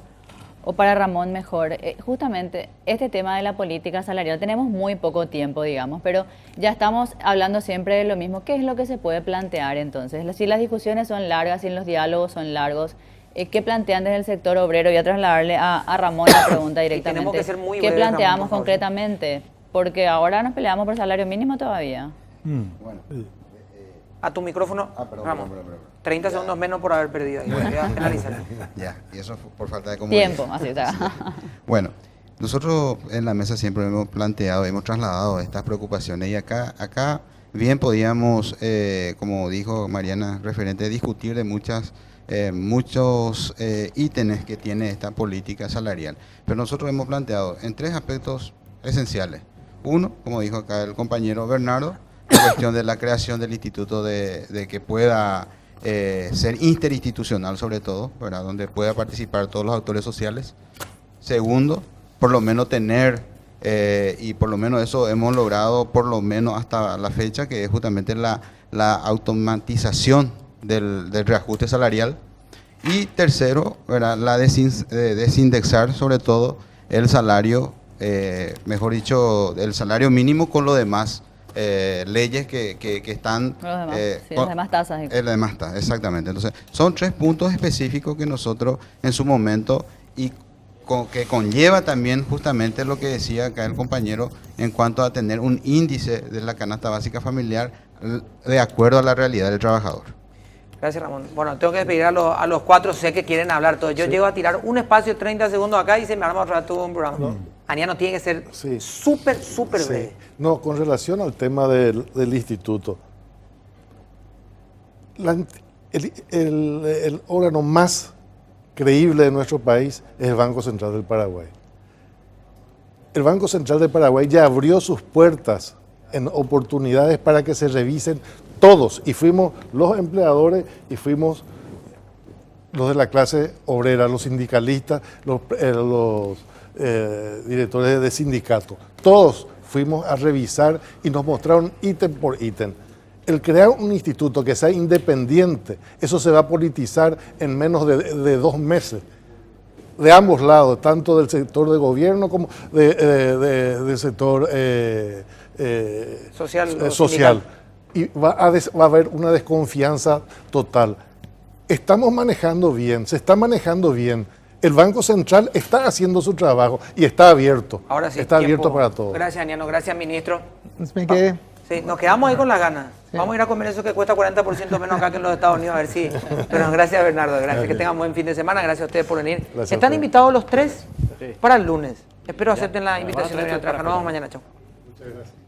o para Ramón mejor, justamente este tema de la política salarial, tenemos muy poco tiempo, digamos, pero ya estamos hablando siempre de lo mismo. ¿Qué es lo que se puede plantear entonces? Si las discusiones son largas, si los diálogos son largos, ¿qué plantean desde el sector obrero? Voy a trasladarle a Ramón la pregunta directamente. tenemos que ser muy ¿Qué breves, Ramón, planteamos por favor. concretamente? Porque ahora nos peleamos por salario mínimo todavía. Bueno, A tu micrófono, perdón, Ramón. perdón. 30 segundos menos por haber perdido ahí. Voy a penalizar. Ya, y eso fue por falta de comodidad. Tiempo, así está. Bueno, nosotros en la mesa siempre hemos planteado, hemos trasladado estas preocupaciones y acá bien podíamos, como dijo Mariana, referente, discutir de muchos ítems que tiene esta política salarial. Pero nosotros hemos planteado en 3 aspectos esenciales. Uno, como dijo acá el compañero Bernardo, la cuestión de la creación del instituto de que pueda ser interinstitucional sobre todo, ¿verdad? Donde pueda participar todos los actores sociales. Segundo, por lo menos tener, y por lo menos eso hemos logrado por lo menos hasta la fecha, que es justamente la automatización del reajuste salarial. Y tercero, ¿verdad? La desindexar sobre todo el salario, mejor dicho, el salario mínimo con lo demás. Leyes que están... Los demás, sí, las demás tasas. Las demás tasas, exactamente. Entonces, son 3 puntos específicos que nosotros en su momento que conlleva también justamente lo que decía acá el compañero en cuanto a tener un índice de la canasta básica familiar de acuerdo a la realidad del trabajador. Gracias, Ramón. Bueno, tengo que despedir a los 4, sé que quieren hablar todos. Yo llego a tirar un espacio de 30 segundos acá y se me arma otro rato un programa. Aniano tiene que ser súper breve. No, con relación al tema del instituto, el órgano más creíble de nuestro país es el Banco Central del Paraguay. El Banco Central de Paraguay ya abrió sus puertas en oportunidades para que se revisen todos, y fuimos los empleadores y fuimos los de la clase obrera, los sindicalistas, los directores de sindicatos. Todos fuimos a revisar y nos mostraron ítem por ítem. El crear un instituto que sea independiente, eso se va a politizar en menos de 2 meses. De ambos lados, tanto del sector de gobierno como del sector social. Y va a haber una desconfianza total. Estamos manejando bien, se está manejando bien. El Banco Central está haciendo su trabajo y está abierto. Ahora sí, está abierto para todos. Gracias, Aniano. Gracias, ministro. Me quedé. Sí, nos quedamos ahí con las ganas. Sí. Vamos a ir a comer eso que cuesta 40% menos acá que en los Estados Unidos, a ver si. Pero gracias, Bernardo. Gracias. Que tengan buen fin de semana. Gracias a ustedes por venir. Gracias. Están invitados los 3 para el lunes. Espero acepten la invitación de venir a trabajar. Nos vemos mañana. Chao. Muchas gracias.